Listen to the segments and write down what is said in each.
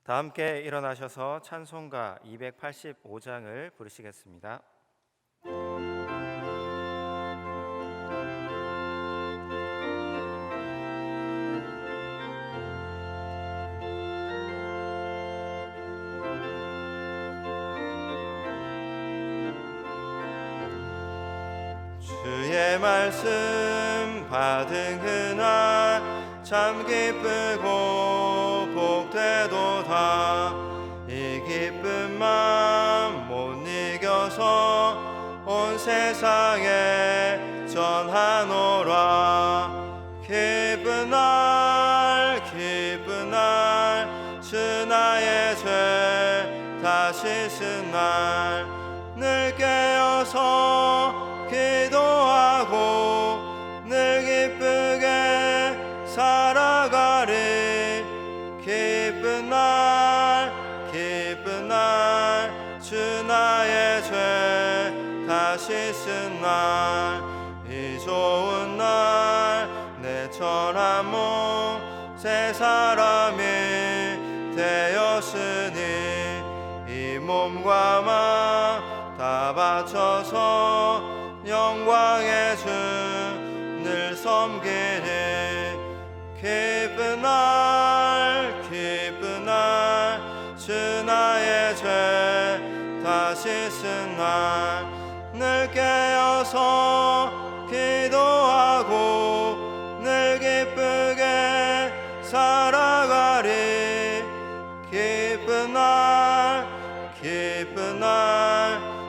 다 함께 일어나셔서 찬송가 285장을 부르시겠습니다. 주의 말씀 받은 그날 참 기쁘고 복되도다. 이 기쁜 맘 못 이겨서 온 세상에 전하노라. 기쁜 날 주 나의 죄 다 씻은 날 늘 깨어서 기도하고 늘 기쁘게 살아가리. 기쁜 날 주 나의 죄 다 씻은 날 이 좋은 날 내 천한 몸 새 사람이 되었으니 이 몸과 맘 다 바쳐서 영광의 주 늘 섬기리. 기쁜 날 주 나의 죄 다 씻은 날 늘 깨어서 기도하고 늘 기쁘게 살아가리. 기쁜 날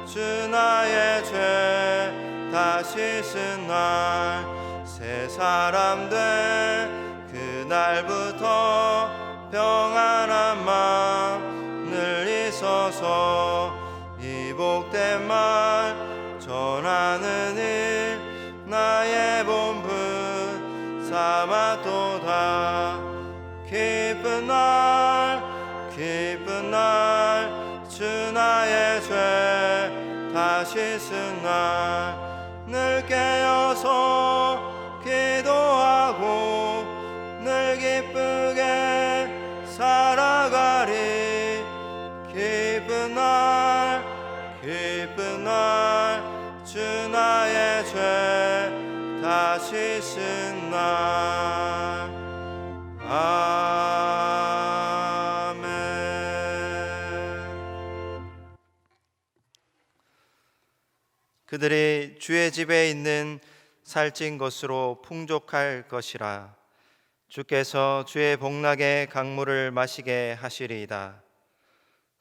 주 나의 죄 다 씻은 날 새 사람 돼 그날부터 평안한 마음 늘 있어서 이 복된 말 전하는 일 나의 본분 삼았도다. 기쁜 날 주 나의 죄 다 씻은 날 늘 깨어서 기도하고 늘 기쁘게 살아가리. 기쁜 날 주 나의 죄 다 씻은 날. 아멘. 그들이 주의 집에 있는 살찐 것으로 풍족할 것이라. 주께서 주의 복락의 강물을 마시게 하시리이다.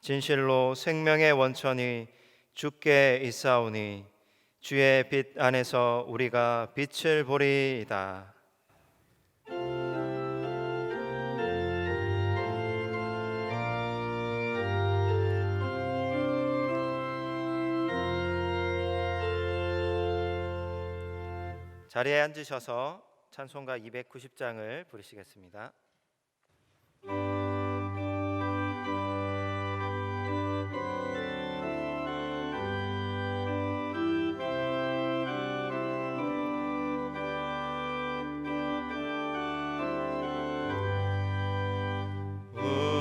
진실로 생명의 원천이 주께 있사오니 주의 빛 안에서 우리가 빛을 보리이다. 자리에 앉으셔서 찬송가 290장을 부르시겠습니다.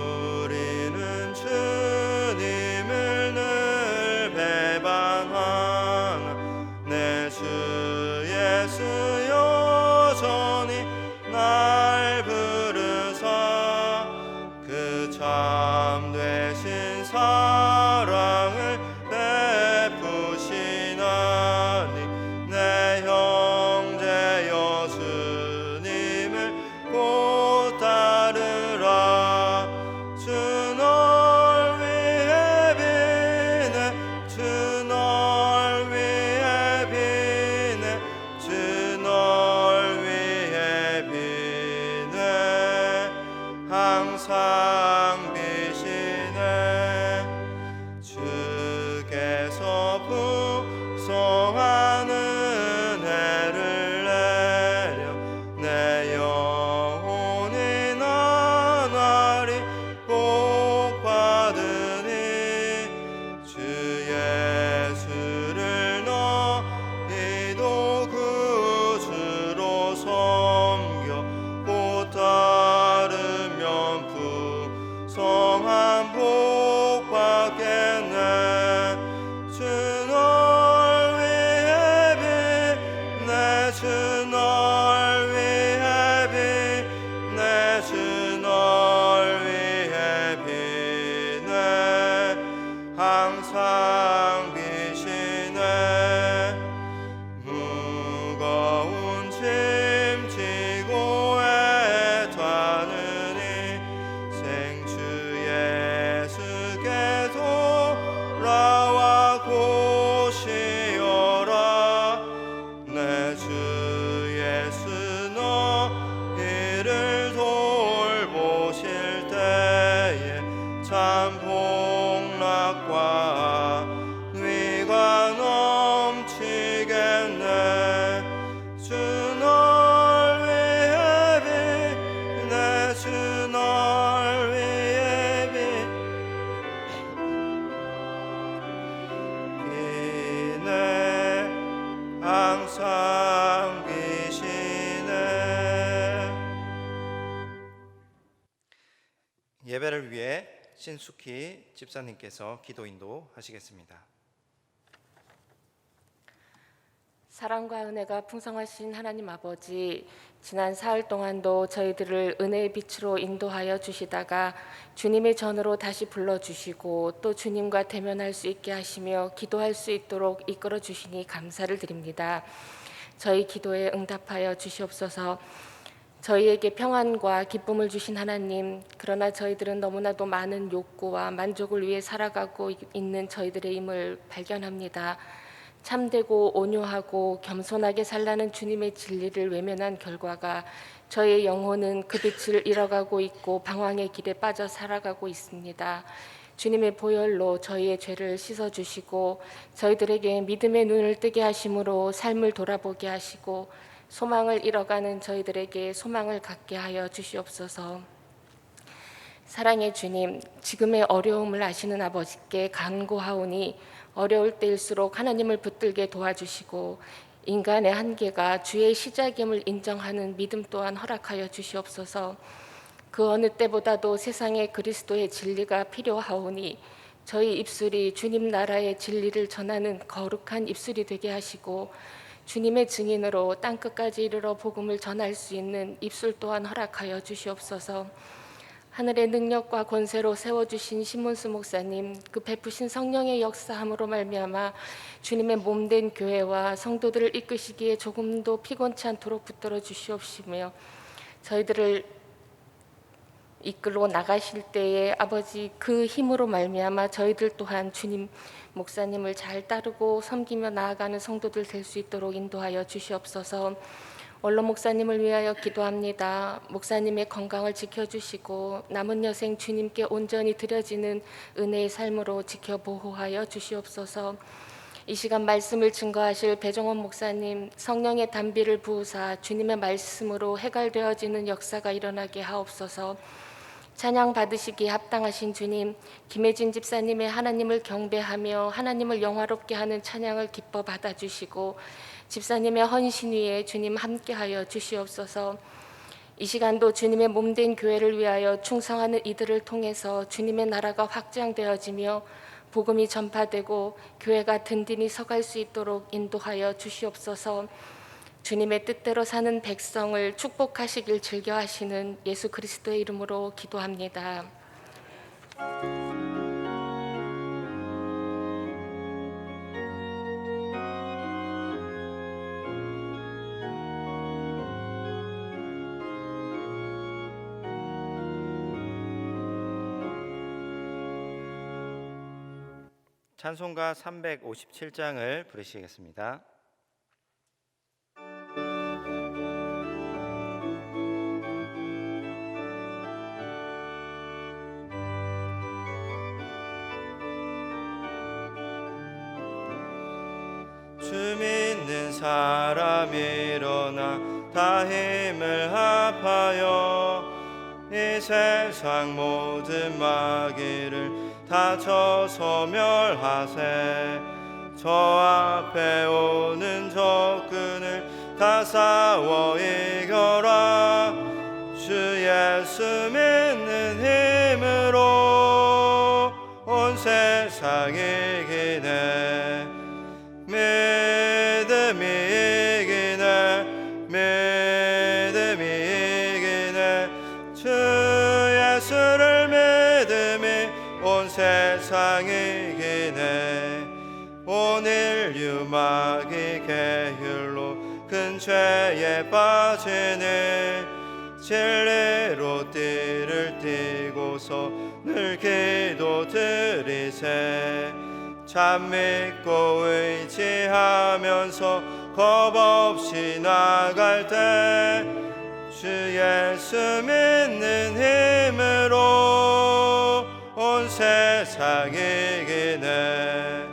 우리는 주님을 늘 배반하나 내 주 예수 여전히 날 부르사 그 참되신 사랑을 베푸시나니 내 형제 여수님을 곧 따르라. 주 널 위해 비네 주 널 위해 비네 주 널 위해 비네 항상 비시네. 주께서 풍성한 은혜를 내려 내 영혼이 나날이 복받으니 주 예수를 너희도 구주로 섬겨 곧 따르면 풍성한 예배를 위해 신숙희 집사님께서 기도 인도하시겠습니다. 사랑과 은혜가 풍성하신 하나님 아버지, 지난 사흘 동안도 저희들을 은혜의 빛으로 인도하여 주시다가 주님의 전으로 다시 불러주시고 또 주님과 대면할 수 있게 하시며 기도할 수 있도록 이끌어 주시니 감사를 드립니다. 저희 기도에 응답하여 주시옵소서. 저희에게 평안과 기쁨을 주신 하나님, 그러나 저희들은 너무나도 많은 욕구와 만족을 위해 살아가고 있는 저희들의 힘을 발견합니다. 참되고 온유하고 겸손하게 살라는 주님의 진리를 외면한 결과가 저희의 영혼은 그 빛을 잃어가고 있고 방황의 길에 빠져 살아가고 있습니다. 주님의 보혈로 저희의 죄를 씻어주시고 저희들에게 믿음의 눈을 뜨게 하심으로 삶을 돌아보게 하시고 소망을 잃어가는 저희들에게 소망을 갖게 하여 주시옵소서. 사랑의 주님, 지금의 어려움을 아시는 아버지께 간구하오니 어려울 때일수록 하나님을 붙들게 도와주시고 인간의 한계가 주의 시작임을 인정하는 믿음 또한 허락하여 주시옵소서. 그 어느 때보다도 세상에 그리스도의 진리가 필요하오니 저희 입술이 주님 나라의 진리를 전하는 거룩한 입술이 되게 하시고 주님의 증인으로 땅끝까지 이르러 복음을 전할 수 있는 입술 또한 허락하여 주시옵소서. 하늘의 능력과 권세로 세워주신 신문수 목사님, 그 베푸신 성령의 역사함으로 말미암아 주님의 몸된 교회와 성도들을 이끄시기에 조금도 피곤치 않도록 붙들어 주시옵시며 저희들을 이끌어 나가실 때에 아버지 그 힘으로 말미암아 저희들 또한 주님 목사님을 잘 따르고 섬기며 나아가는 성도들 될 수 있도록 인도하여 주시옵소서. 원로 목사님을 위하여 기도합니다. 목사님의 건강을 지켜주시고 남은 여생 주님께 온전히 드려지는 은혜의 삶으로 지켜 보호하여 주시옵소서. 이 시간 말씀을 증거하실 배종원 목사님, 성령의 단비를 부으사 주님의 말씀으로 해갈되어지는 역사가 일어나게 하옵소서. 찬양 받으시기에 합당하신 주님, 김혜진 집사님의 하나님을 경배하며 하나님을 영화롭게 하는 찬양을 기뻐 받아주시고 집사님의 헌신 위에 주님 함께하여 주시옵소서. 이 시간도 주님의 몸된 교회를 위하여 충성하는 이들을 통해서 주님의 나라가 확장되어지며 복음이 전파되고 교회가 든든히 서갈 수 있도록 인도하여 주시옵소서. 주님의 뜻대로 사는 백성을 축복하시길 즐겨하시는 예수 그리스도의 이름으로 기도합니다. 찬송가 357장을 부르시겠습니다. 주 믿는 사람 일어나 다 힘을 합하여 이 세상 모든 마귀를 다 쳐서 멸하세. 저 앞에 오는 적군을 다 싸워 이겨라. 주 예수 믿는 힘으로 온 세상 이기네. 믿음이 이기네. 믿음이 이기네. 주 예수를 믿음이 온 세상 이기네. 온 인류 마귀 계율로 큰 죄에 빠지네. 진리로 띠를 띠고서 늘 기도드리세. 참 믿고 의지하면서 겁없이 나갈 때 주 예수 믿는 힘으로 온 세상 이기네.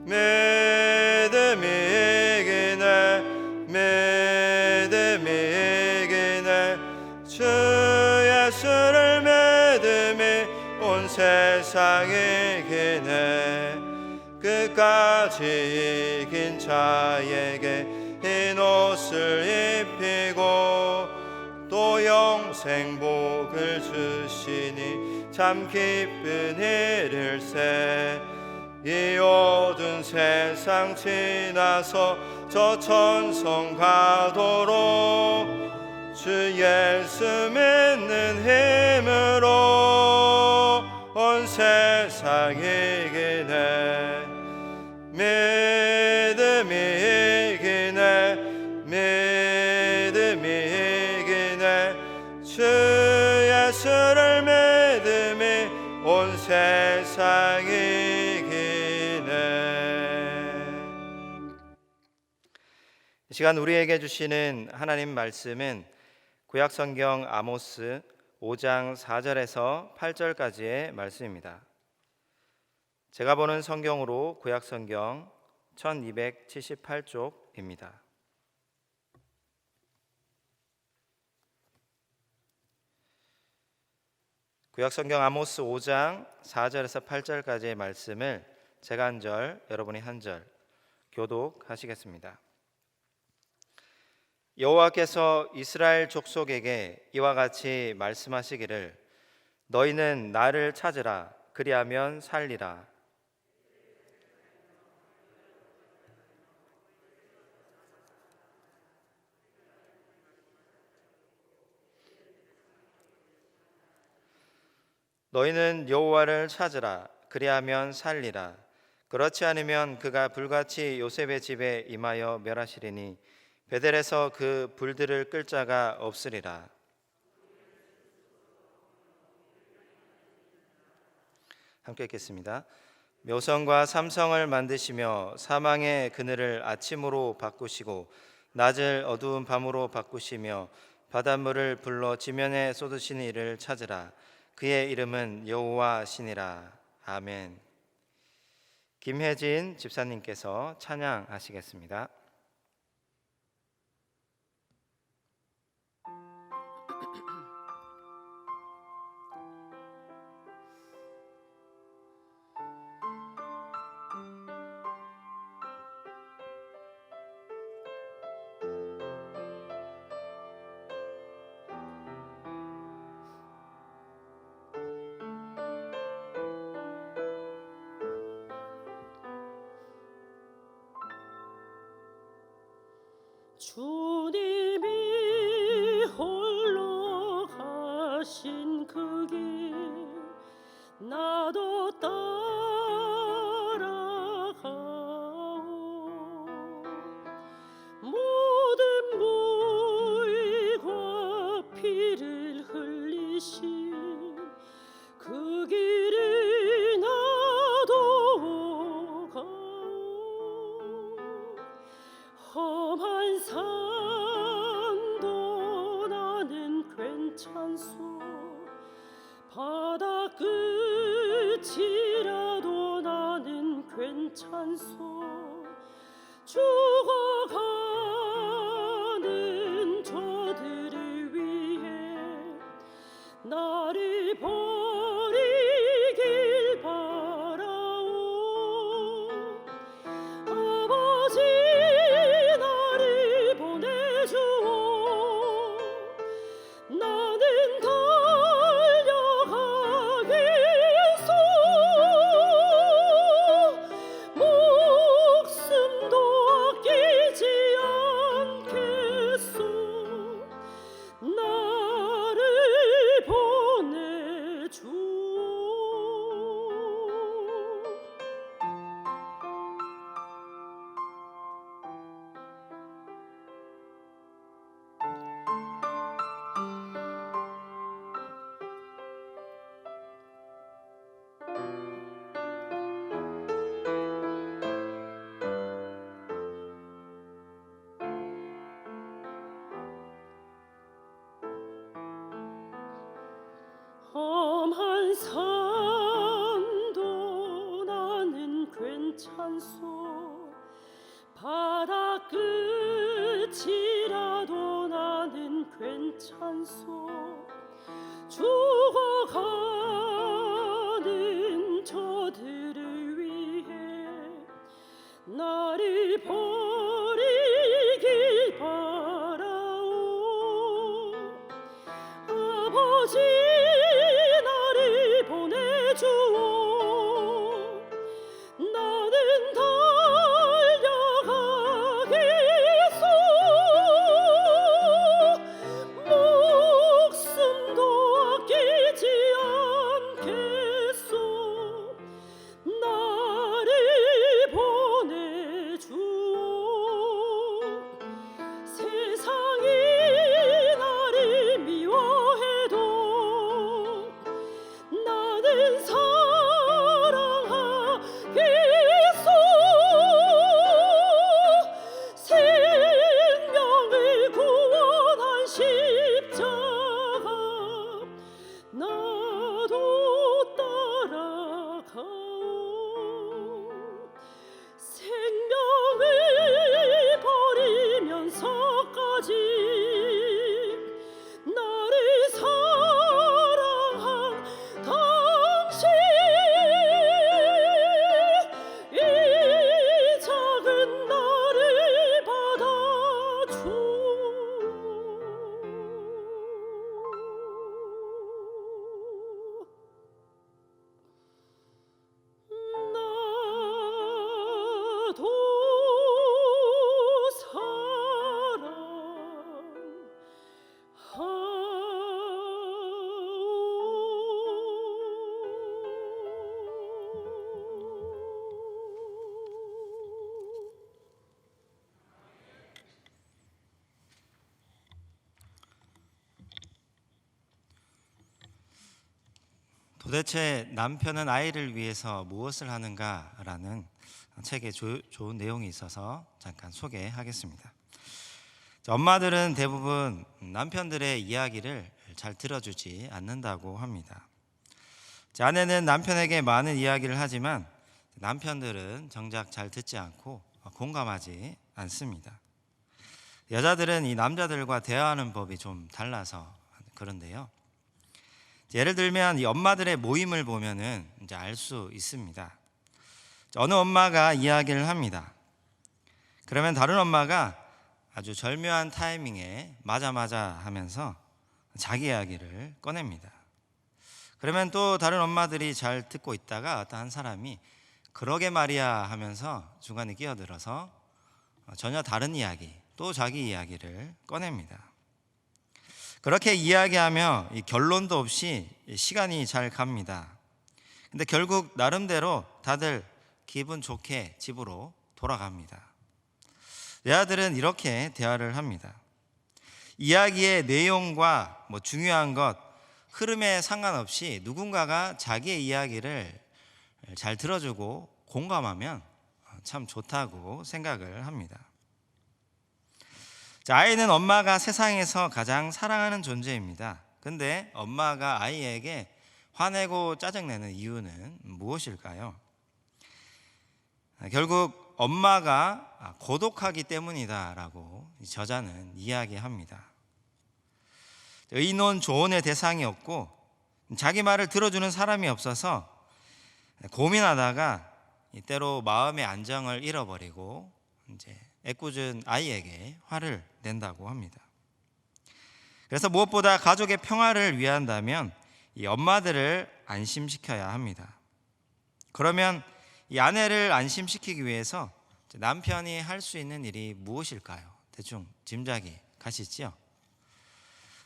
믿음이 이기네. 믿음이 이기네. 주 예수를 믿음이 온 세상 이기네. 끝까지 이긴 자에게 흰 옷을 입히고 또 또 영생 복을 주시니 참 기쁜 일일세. 이 어두운 세상 지나서 저 천성 가도록 주 예수 믿는 힘으로 온 세상이 이기네. 믿음이 이기네. 믿음이 이기네. 주 예수를 믿음이 온 세상이 이기네. 이 시간 우리에게 주시는 하나님 말씀은 구약성경 아모스 5장 4절에서 8절까지의 말씀입니다. 제가 보는 성경으로 구약성경 1278쪽입니다. 구약성경 아모스 5장 4절에서 8절까지의 말씀을 제가 한 절, 여러분이 한 절 교독하시겠습니다. 여호와께서 이스라엘 족속에게 이와 같이 말씀하시기를 너희는 나를 찾으라. 그리하면 살리라. 너희는 여호와를 찾으라. 그리하면 살리라. 그렇지 않으면 그가 불같이 요셉의 집에 임하여 멸하시리니 베델에서 그 불들을 끌 자가 없으리라. 함께 읽겠습니다. 묘성과 삼성을 만드시며 사망의 그늘을 아침으로 바꾸시고 낮을 어두운 밤으로 바꾸시며 바닷물을 불러 지면에 쏟으시는 이를 찾으라. 그의 이름은 여호와시니라. 아멘. 김혜진 집사님께서 찬양하시겠습니다. 주님이 홀로 가신 그 길 나도 따라가오. 모든 무의과 피를 흘리신 그 길을 나도 가오. 험한 산도 나는 괜찮소. 바다 끝이라도 나는 괜찮소. 죽어가는 저들을 위해 나를 버리길 바라오. 아버지 나를 보내주오. 나는 달려가겠소. 목숨도 아끼지 않겠소. 나를 보내주오. 험한 산도 나는 괜찮소. 바다 끝이라도 나는 괜찮소. 죽어가는 저들을 위해 나를 버리길 바라오. 아버지 나를 보내주오. 나는 달려가겠소. 목숨도 아끼지 않겠소. 나를 보내주오. 세상이 나를 미워해도 나는 사랑하겠소. 생명을 구원한 십자가 나도 따라가오. 생명을 버리면서까지 나를 사랑한 당신, 이 작은 나를 받아주오. 나도 도대체 남편은 아이를 위해서 무엇을 하는가라는 책에 좋은 내용이 있어서 잠깐 소개하겠습니다. 엄마들은 대부분 남편들의 이야기를 잘 들어주지 않는다고 합니다. 아내는 남편에게 많은 이야기를 하지만 남편들은 정작 잘 듣지 않고 공감하지 않습니다. 여자들은 이 남자들과 대화하는 법이 좀 달라서 그런데요. 예를 들면 이 엄마들의 모임을 보면은 이제 알 수 있습니다. 어느 엄마가 이야기를 합니다. 그러면 다른 엄마가 아주 절묘한 타이밍에 맞아 하면서 자기 이야기를 꺼냅니다. 그러면 또 다른 엄마들이 잘 듣고 있다가 어떤 한 사람이 그러게 말이야 하면서 중간에 끼어들어서 전혀 다른 이야기, 또 자기 이야기를 꺼냅니다. 그렇게 이야기하며 결론도 없이 시간이 잘 갑니다. 근데 결국 나름대로 다들 기분 좋게 집으로 돌아갑니다. 여자들은 이렇게 대화를 합니다. 이야기의 내용과 중요한 것, 흐름에 상관없이 누군가가 자기의 이야기를 잘 들어주고 공감하면 참 좋다고 생각을 합니다. 아이는 엄마가 세상에서 가장 사랑하는 존재입니다. 근데 엄마가 아이에게 화내고 짜증내는 이유는 무엇일까요? 결국 엄마가 고독하기 때문이다라고 저자는 이야기합니다. 의논 조언의 대상이 없고 자기 말을 들어주는 사람이 없어서 고민하다가 때로 마음의 안정을 잃어버리고 이제 애꿎은 아이에게 화를 낸다고 합니다. 그래서 무엇보다 가족의 평화를 위한다면 이 엄마들을 안심시켜야 합니다. 그러면 이 아내를 안심시키기 위해서 남편이 할 수 있는 일이 무엇일까요? 대충 짐작이 가시죠?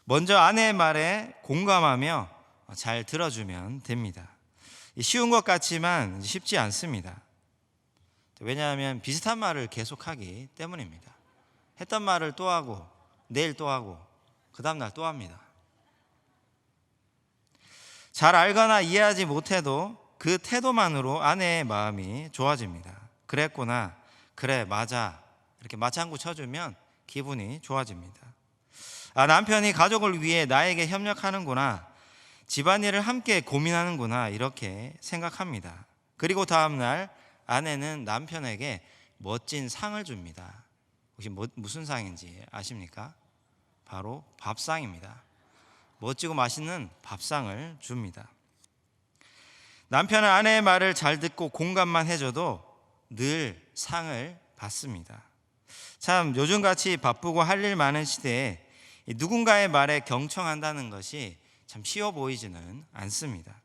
먼저 아내의 말에 공감하며 잘 들어주면 됩니다. 쉬운 것 같지만 쉽지 않습니다. 왜냐하면 비슷한 말을 계속하기 때문입니다. 했던 말을 또 하고 내일 또 하고 그 다음날 또 합니다. 잘 알거나 이해하지 못해도 그 태도만으로 아내의 마음이 좋아집니다. 그랬구나, 그래 맞아, 이렇게 맞장구 쳐주면 기분이 좋아집니다. 남편이 가족을 위해 나에게 협력하는구나, 집안일을 함께 고민하는구나, 이렇게 생각합니다. 그리고 다음날 아내는 남편에게 멋진 상을 줍니다. 혹시 무슨 상인지 아십니까? 바로 밥상입니다. 멋지고 맛있는 밥상을 줍니다. 남편은 아내의 말을 잘 듣고 공감만 해줘도 늘 상을 받습니다. 참 요즘같이 바쁘고 할 일 많은 시대에 누군가의 말에 경청한다는 것이 참 쉬워 보이지는 않습니다.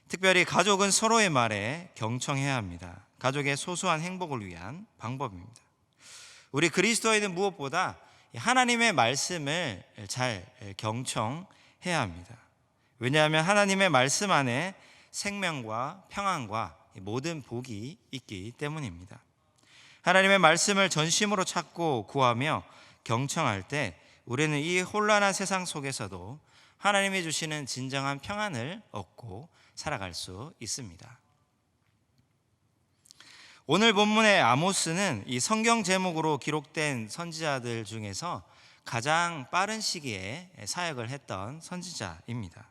특별히 가족은 서로의 말에 경청해야 합니다. 가족의 소소한 행복을 위한 방법입니다. 우리 그리스도인은 무엇보다 하나님의 말씀을 잘 경청해야 합니다. 왜냐하면 하나님의 말씀 안에 생명과 평안과 모든 복이 있기 때문입니다. 하나님의 말씀을 전심으로 찾고 구하며 경청할 때 우리는 이 혼란한 세상 속에서도 하나님이 주시는 진정한 평안을 얻고 살아갈 수 있습니다. 오늘 본문의 아모스는 이 성경 제목으로 기록된 선지자들 중에서 가장 빠른 시기에 사역을 했던 선지자입니다.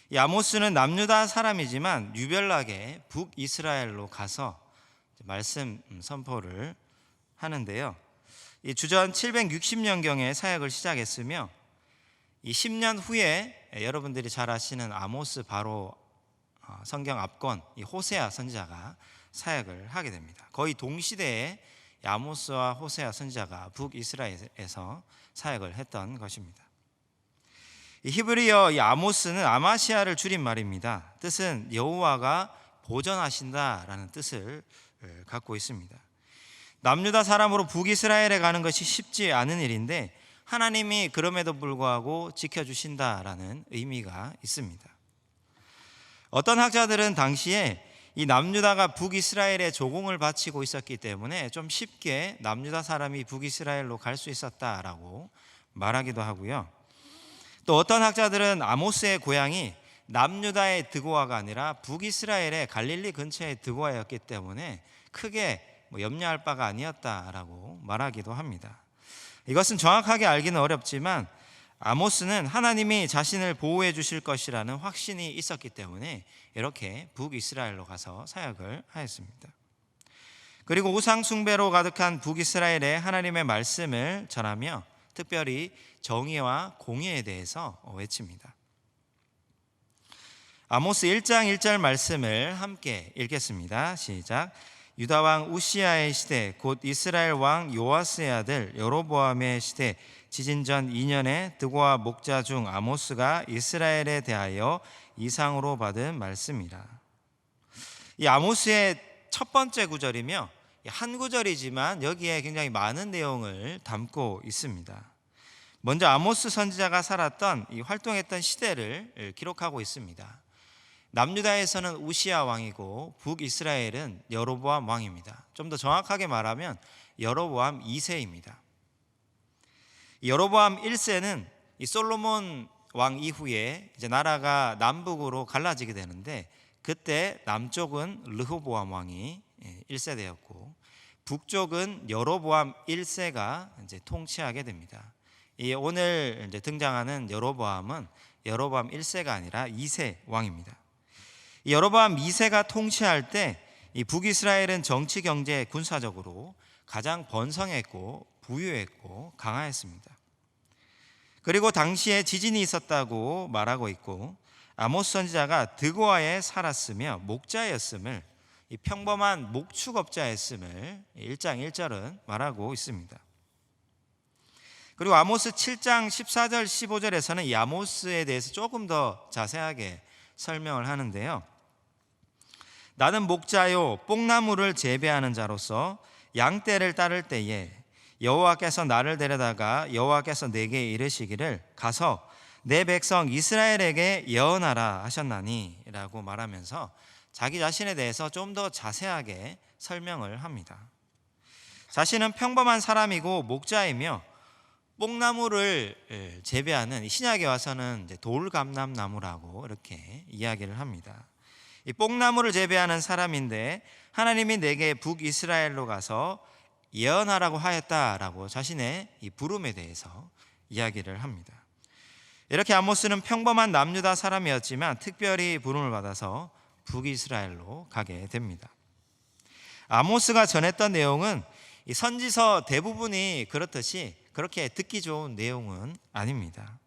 이 아모스는 남유다 사람이지만 유별나게 북이스라엘로 가서 말씀 선포를 하는데요. 이 주전 760년경에 사역을 시작했으며 이 10년 후에 여러분들이 잘 아시는 아모스 바로 성경 앞권 이 호세아 선지자가 사역을 하게 됩니다. 거의 동시대에 아모스와 호세아 선지자가 북이스라엘에서 사역을 했던 것입니다. 이 히브리어 이 아모스는 아마시아를 줄인 말입니다. 뜻은 여호와가 보전하신다라는 뜻을 갖고 있습니다. 남유다 사람으로 북이스라엘에 가는 것이 쉽지 않은 일인데 하나님이 그럼에도 불구하고 지켜주신다라는 의미가 있습니다. 어떤 학자들은 당시에 이 남유다가 북이스라엘에 조공을 바치고 있었기 때문에 좀 쉽게 남유다 사람이 북이스라엘로 갈 수 있었다라고 말하기도 하고요. 또 어떤 학자들은 아모스의 고향이 남유다의 드고아가 아니라 북이스라엘의 갈릴리 근처의 드고아였기 때문에 크게 염려할 바가 아니었다라고 말하기도 합니다. 이것은 정확하게 알기는 어렵지만 아모스는 하나님이 자신을 보호해 주실 것이라는 확신이 있었기 때문에 이렇게 북이스라엘로 가서 사역을 하였습니다. 그리고 우상 숭배로 가득한 북이스라엘에 하나님의 말씀을 전하며 특별히 정의와 공의에 대해서 외칩니다. 아모스 1장 1절 말씀을 함께 읽겠습니다. 시작. 유다 왕 우시아의 시대 곧 이스라엘 왕 요아스의 아들 여로보암의 시대 지진 전 2년에 드고아 목자 중 아모스가 이스라엘에 대하여 이상으로 받은 말씀이라. 이 아모스의 첫 번째 구절이며 한 구절이지만 여기에 굉장히 많은 내용을 담고 있습니다. 먼저 아모스 선지자가 살았던 이 활동했던 시대를 기록하고 있습니다. 남유다에서는 우시아 왕이고 북이스라엘은 여로보암 왕입니다. 좀 더 정확하게 말하면 여로보암 2세입니다. 여로보암 1세는 이 솔로몬 왕 이후에 이제 나라가 남북으로 갈라지게 되는데 그때 남쪽은 르호보암 왕이 1세대였고 북쪽은 여로보암 1세가 이제 통치하게 됩니다. 이 오늘 이제 등장하는 여로보암은 여로보암 1세가 아니라 2세 왕입니다. 여로보암 2세가 통치할 때 이 북이스라엘은 정치, 경제, 군사적으로 가장 번성했고 부유했고 강하였습니다. 그리고 당시에 지진이 있었다고 말하고 있고 아모스 선지자가 드고아에 살았으며 목자였음을 이 평범한 목축업자였음을 1장 1절은 말하고 있습니다. 그리고 아모스 7장 14절 15절에서는 이 아모스에 대해서 조금 더 자세하게 설명을 하는데요. 나는 목자요 뽕나무를 재배하는 자로서 양떼를 따를 때에 여호와께서 나를 데려다가 여호와께서 내게 이르시기를 가서 내 백성 이스라엘에게 예언하라 하셨나니 라고 말하면서 자기 자신에 대해서 좀 더 자세하게 설명을 합니다. 자신은 평범한 사람이고 목자이며 뽕나무를 재배하는 신약에 와서는 이제 돌감람나무라고 이렇게 이야기를 합니다. 이 뽕나무를 재배하는 사람인데 하나님이 내게 북이스라엘로 가서 예언하라고 하였다라고 자신의 이 부름에 대해서 이야기를 합니다. 이렇게 아모스는 평범한 남유다 사람이었지만 특별히 부름을 받아서 북이스라엘로 가게 됩니다. 아모스가 전했던 내용은 이 선지서 대부분이 그렇듯이 그렇게 듣기 좋은 내용은 아닙니다.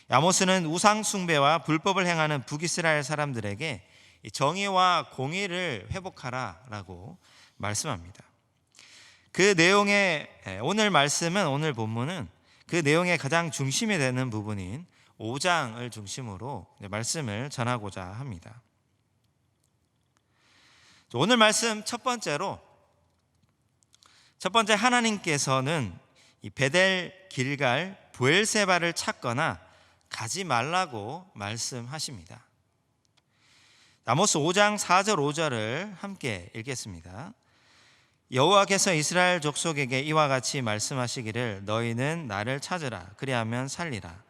아모스는 우상 숭배와 불법을 행하는 북이스라엘 사람들에게 정의와 공의를 회복하라라고 말씀합니다. 그 내용의 오늘 말씀은 오늘 본문은 그 내용의 가장 중심이 되는 부분인 5장을 중심으로 말씀을 전하고자 합니다. 오늘 말씀 첫 번째 하나님께서는 이 베델, 길갈, 브엘세바를 찾거나 가지 말라고 말씀하십니다. 아모스 5장 4절 5절을 함께 읽겠습니다. 여호와께서 이스라엘 족속에게 이와 같이 말씀하시기를 너희는 나를 찾으라 그리하면 살리라.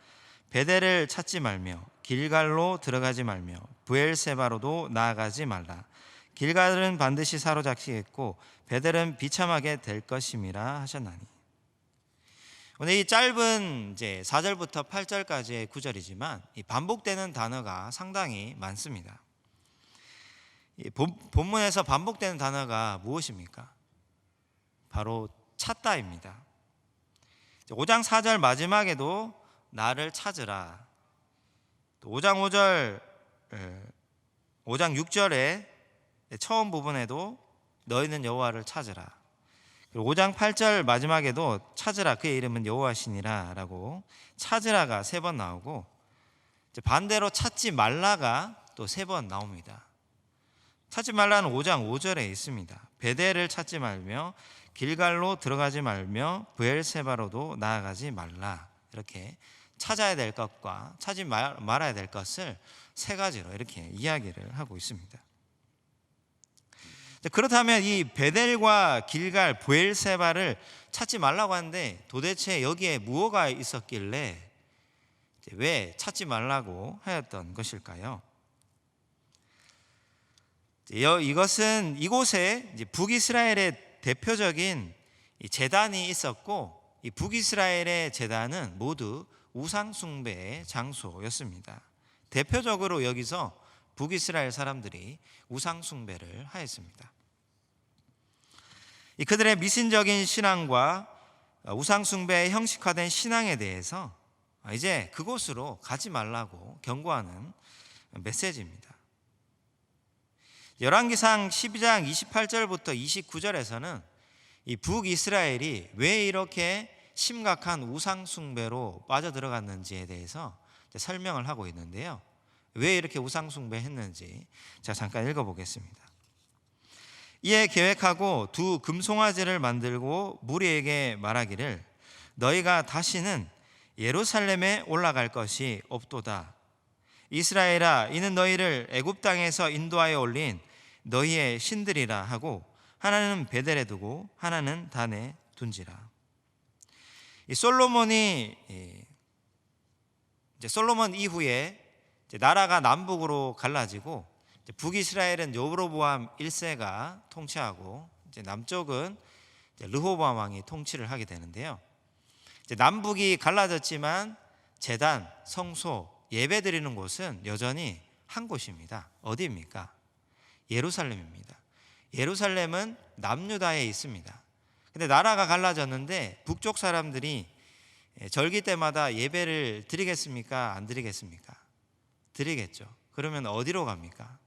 베델을 찾지 말며 길갈로 들어가지 말며 브엘세바로도 나아가지 말라. 길갈은 반드시 사로잡히겠고 베델은 비참하게 될 것임이라 하셨나니. 오늘 이 짧은 이제 4절부터 8절까지의 구절이지만 이 반복되는 단어가 상당히 많습니다. 이 본문에서 반복되는 단어가 무엇입니까? 바로 찾다입니다. 5장 4절 마지막에도 나를 찾으라. 또 5장 6절에 처음 부분에도 너희는 여호와를 찾으라. 그리고 5장 8절 마지막에도 찾으라 그의 이름은 여호와시니라 라고 찾으라가 3번 나오고, 반대로 찾지 말라가 또 3번 나옵니다. 찾지 말라는 5장 5절에 있습니다. 베델을 찾지 말며 길갈로 들어가지 말며 브엘세바로도 나아가지 말라. 이렇게 찾아야 될 것과 찾지 말아야 될 것을 3가지로 이렇게 이야기를 하고 있습니다. 그렇다면 이 베델과 길갈, 브엘세바를 찾지 말라고 하는데 도대체 여기에 무엇가 있었길래 왜 찾지 말라고 하였던 것일까요? 이곳에 북이스라엘의 대표적인 제단이 있었고, 이 북이스라엘의 제단은 모두 우상숭배의 장소였습니다. 대표적으로 여기서 북이스라엘 사람들이 우상숭배를 하였습니다. 그들의 미신적인 신앙과 우상숭배의 형식화된 신앙에 대해서 이제 그곳으로 가지 말라고 경고하는 메시지입니다. 열왕기상 12장 28절부터 29절에서는 이 북이스라엘이 왜 이렇게 심각한 우상숭배로 빠져들어갔는지에 대해서 설명을 하고 있는데요. 왜 이렇게 우상숭배했는지 제가 잠깐 읽어보겠습니다. 이에 계획하고 2 금송아지를 만들고 무리에게 말하기를 너희가 다시는 예루살렘에 올라갈 것이 없도다. 이스라엘아, 이는 너희를 애굽 땅에서 인도하여 올린 너희의 신들이라 하고 하나는 베델에 두고 하나는 단에 둔지라. 솔로몬 이후에 나라가 남북으로 갈라지고 북이스라엘은 여로보암 1세가 통치하고 남쪽은 르호보암 왕이 통치를 하게 되는데요. 남북이 갈라졌지만 제단, 성소, 예배드리는 곳은 여전히 한 곳입니다. 어디입니까? 예루살렘입니다. 예루살렘은 남유다에 있습니다. 근데 나라가 갈라졌는데 북쪽 사람들이 절기 때마다 예배를 드리겠습니까? 안 드리겠습니까? 드리겠죠. 그러면 어디로 갑니까?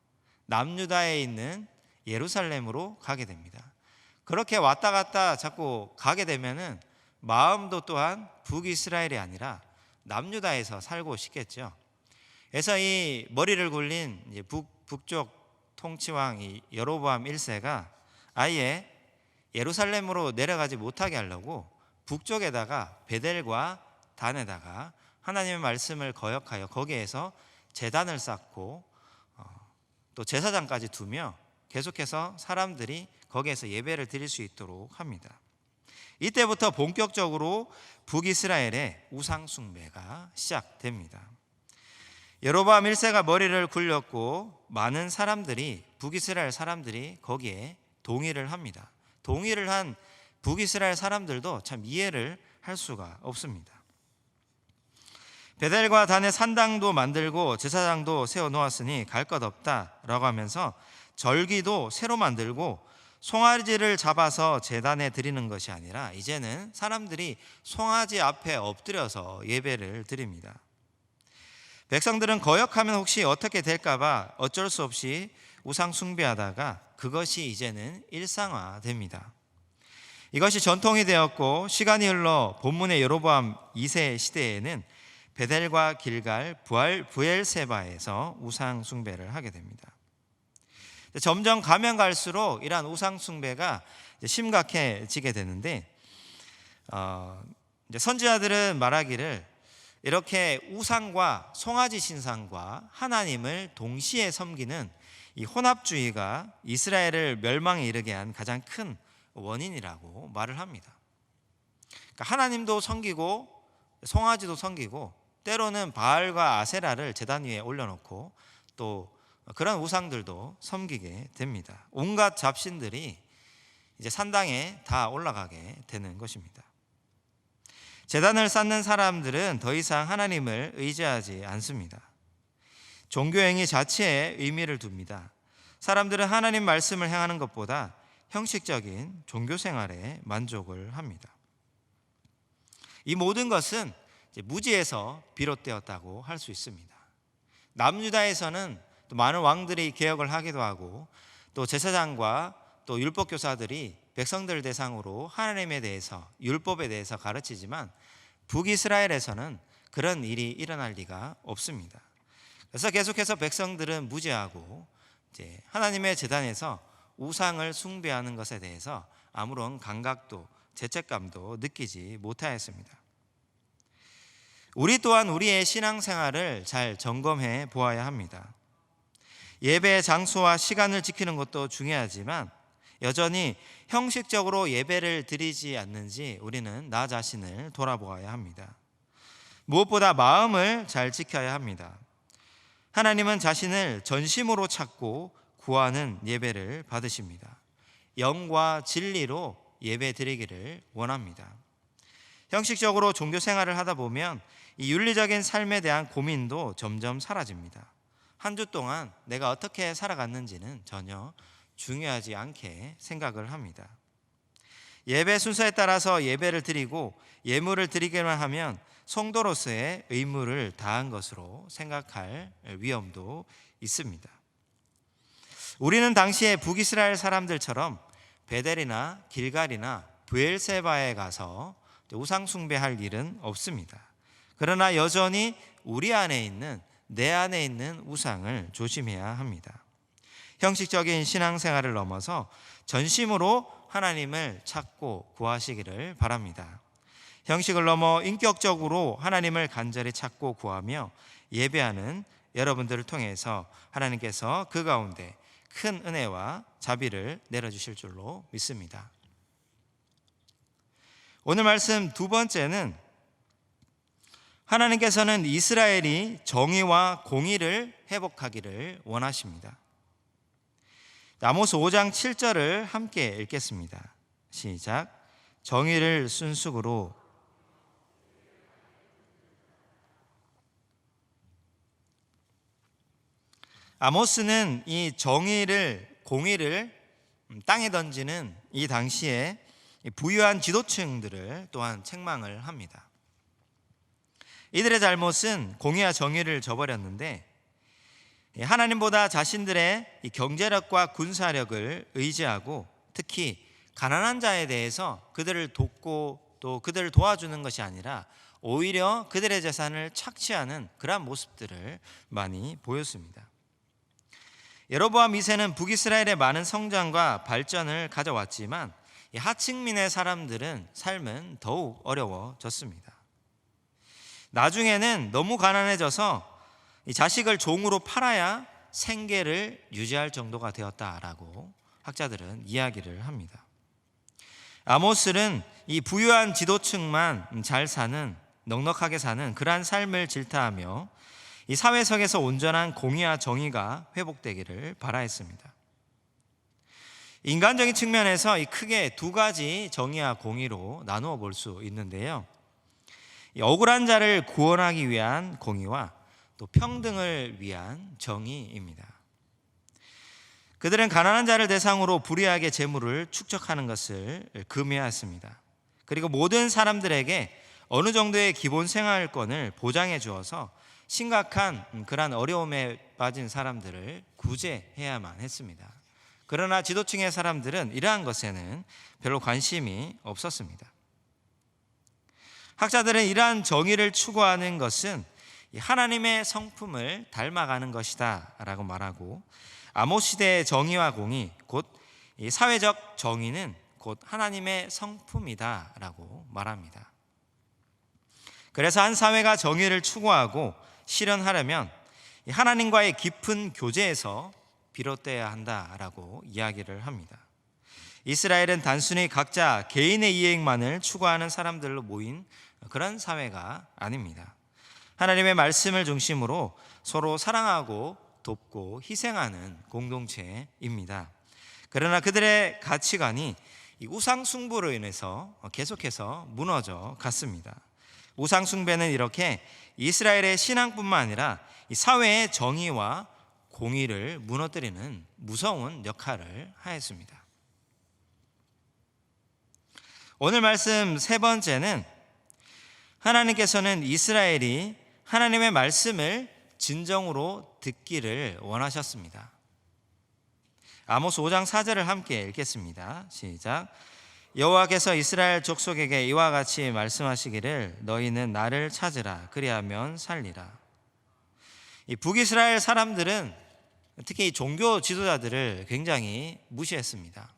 남유다에 있는 예루살렘으로 가게 됩니다. 그렇게 왔다 갔다 자꾸 가게 되면은 마음도 또한 북이스라엘이 아니라 남유다에서 살고 싶겠죠. 그래서 이 머리를 굴린 북쪽 통치왕 이 여로보암 1세가 아예 예루살렘으로 내려가지 못하게 하려고 북쪽에다가 베델과 단에다가 하나님의 말씀을 거역하여 거기에서 제단을 쌓고 또 제사장까지 두며 계속해서 사람들이 거기에서 예배를 드릴 수 있도록 합니다. 이때부터 본격적으로 북이스라엘의 우상숭배가 시작됩니다. 여로보암 1세가 머리를 굴렸고 많은 사람들이 북이스라엘 사람들이 거기에 동의를 합니다. 동의를 한 북이스라엘 사람들도 참 이해를 할 수가 없습니다. 베델과 단에 산당도 만들고 제사장도 세워놓았으니 갈 것 없다라고 하면서 절기도 새로 만들고 송아지를 잡아서 제단에 드리는 것이 아니라 이제는 사람들이 송아지 앞에 엎드려서 예배를 드립니다. 백성들은 거역하면 혹시 어떻게 될까봐 어쩔 수 없이 우상 숭배하다가 그것이 이제는 일상화됩니다. 이것이 전통이 되었고 시간이 흘러 본문의 여로보암 2세 시대에는 베델과 길갈, 부엘세바에서 우상 숭배를 하게 됩니다. 점점 가면 갈수록 이러한 우상 숭배가 심각해지게 되는데 이제 선지자들은 말하기를 이렇게 우상과 송아지 신상과 하나님을 동시에 섬기는 이 혼합주의가 이스라엘을 멸망에 이르게 한 가장 큰 원인이라고 말을 합니다. 그러니까 하나님도 섬기고 송아지도 섬기고 때로는 바알과 아세라를 제단 위에 올려놓고 또 그런 우상들도 섬기게 됩니다. 온갖 잡신들이 이제 산당에 다 올라가게 되는 것입니다. 제단을 쌓는 사람들은 더 이상 하나님을 의지하지 않습니다. 종교행위 자체에 의미를 둡니다. 사람들은 하나님 말씀을 행하는 것보다 형식적인 종교생활에 만족을 합니다. 이 모든 것은 무지에서 비롯되었다고 할 수 있습니다. 남유다에서는 또 많은 왕들이 개혁을 하기도 하고 또 제사장과 또 율법교사들이 백성들 대상으로 하나님에 대해서 율법에 대해서 가르치지만 북이스라엘에서는 그런 일이 일어날 리가 없습니다. 그래서 계속해서 백성들은 무지하고 이제 하나님의 제단에서 우상을 숭배하는 것에 대해서 아무런 감각도 죄책감도 느끼지 못하였습니다. 우리 또한 우리의 신앙생활을 잘 점검해 보아야 합니다. 예배의 장소와 시간을 지키는 것도 중요하지만 여전히 형식적으로 예배를 드리지 않는지 우리는 나 자신을 돌아보아야 합니다. 무엇보다 마음을 잘 지켜야 합니다. 하나님은 자신을 전심으로 찾고 구하는 예배를 받으십니다. 영과 진리로 예배 드리기를 원합니다. 형식적으로 종교 생활을 하다 보면 이 윤리적인 삶에 대한 고민도 점점 사라집니다. 한 주 동안 내가 어떻게 살아갔는지는 전혀 중요하지 않게 생각을 합니다. 예배 순서에 따라서 예배를 드리고 예물을 드리기만 하면 성도로서의 의무를 다한 것으로 생각할 위험도 있습니다. 우리는 당시에 북이스라엘 사람들처럼 베델이나 길갈이나 브엘세바에 가서 우상 숭배할 일은 없습니다. 그러나 여전히 우리 안에 있는 내 안에 있는 우상을 조심해야 합니다. 형식적인 신앙생활을 넘어서 전심으로 하나님을 찾고 구하시기를 바랍니다. 형식을 넘어 인격적으로 하나님을 간절히 찾고 구하며 예배하는 여러분들을 통해서 하나님께서 그 가운데 큰 은혜와 자비를 내려주실 줄로 믿습니다. 오늘 말씀 두 번째는 하나님께서는 이스라엘이 정의와 공의를 회복하기를 원하십니다. 아모스 5장 7절을 함께 읽겠습니다. 시작. 정의를 순수으로 아모스는 이 정의를 공의를 땅에 던지는 이 당시에 부유한 지도층들을 또한 책망을 합니다. 이들의 잘못은 공의와 정의를 저버렸는데 하나님보다 자신들의 경제력과 군사력을 의지하고 특히 가난한 자에 대해서 그들을 돕고 또 그들을 도와주는 것이 아니라 오히려 그들의 재산을 착취하는 그러한 모습들을 많이 보였습니다. 여로보암 2세는 북이스라엘의 많은 성장과 발전을 가져왔지만 하층민의 사람들은 삶은 더욱 어려워졌습니다. 나중에는 너무 가난해져서 이 자식을 종으로 팔아야 생계를 유지할 정도가 되었다라고 학자들은 이야기를 합니다. 아모스는 이 부유한 지도층만 잘 사는, 넉넉하게 사는 그러한 삶을 질타하며 이 사회석에서 온전한 공의와 정의가 회복되기를 바라했습니다. 인간적인 측면에서 이 크게 두 가지 정의와 공의로 나누어 볼 수 있는데요. 억울한 자를 구원하기 위한 공의와 또 평등을 위한 정의입니다. 그들은 가난한 자를 대상으로 불의하게 재물을 축적하는 것을 금해했습니다. 그리고 모든 사람들에게 어느 정도의 기본 생활권을 보장해 주어서 심각한 그러한 어려움에 빠진 사람들을 구제해야만 했습니다. 그러나 지도층의 사람들은 이러한 것에는 별로 관심이 없었습니다. 학자들은 이러한 정의를 추구하는 것은 하나님의 성품을 닮아가는 것이다 라고 말하고, 아모스 시대의 정의와 공의, 곧 사회적 정의는 곧 하나님의 성품이다 라고 말합니다. 그래서 한 사회가 정의를 추구하고 실현하려면 하나님과의 깊은 교제에서 비롯돼야 한다라고 이야기를 합니다. 이스라엘은 단순히 각자 개인의 이익만을 추구하는 사람들로 모인 그런 사회가 아닙니다. 하나님의 말씀을 중심으로 서로 사랑하고 돕고 희생하는 공동체입니다. 그러나 그들의 가치관이 이 우상 숭배로 인해서 계속해서 무너져 갔습니다. 우상 숭배는 이렇게 이스라엘의 신앙뿐만 아니라 이 사회의 정의와 공의를 무너뜨리는 무서운 역할을 하였습니다. 오늘 말씀 세 번째는, 하나님께서는 이스라엘이 하나님의 말씀을 진정으로 듣기를 원하셨습니다. 아모스 5장 4절을 함께 읽겠습니다. 시작. 여호와께서 이스라엘 족속에게 이와 같이 말씀하시기를 너희는 나를 찾으라 그리하면 살리라. 이 북이스라엘 사람들은 특히 종교 지도자들을 굉장히 무시했습니다.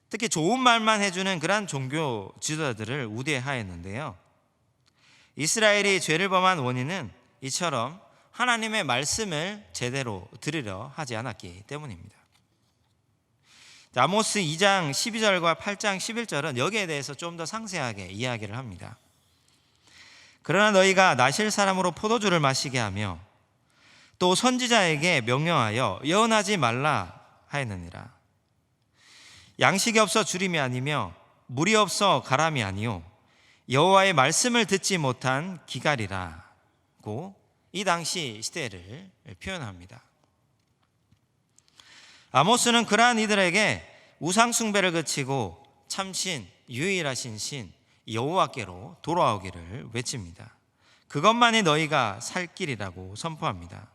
특히 좋은 말만 해주는 그러한 종교 지도자들을 우대하였는데요, 이스라엘이 죄를 범한 원인은 이처럼 하나님의 말씀을 제대로 들으려 하지 않았기 때문입니다. 아모스 2장 12절과 8장 11절은 여기에 대해서 좀 더 상세하게 이야기를 합니다. 그러나 너희가 나실 사람으로 포도주를 마시게 하며 또 선지자에게 명령하여 예언하지 말라 하였느니라. 양식이 없어 주림이 아니며 물이 없어 가람이 아니요 여호와의 말씀을 듣지 못한 기갈이라고 이 당시 시대를 표현합니다. 아모스는 그러한 이들에게 우상 숭배를 그치고 참신 유일하신 신 여호와께로 돌아오기를 외칩니다. 그것만이 너희가 살 길이라고 선포합니다.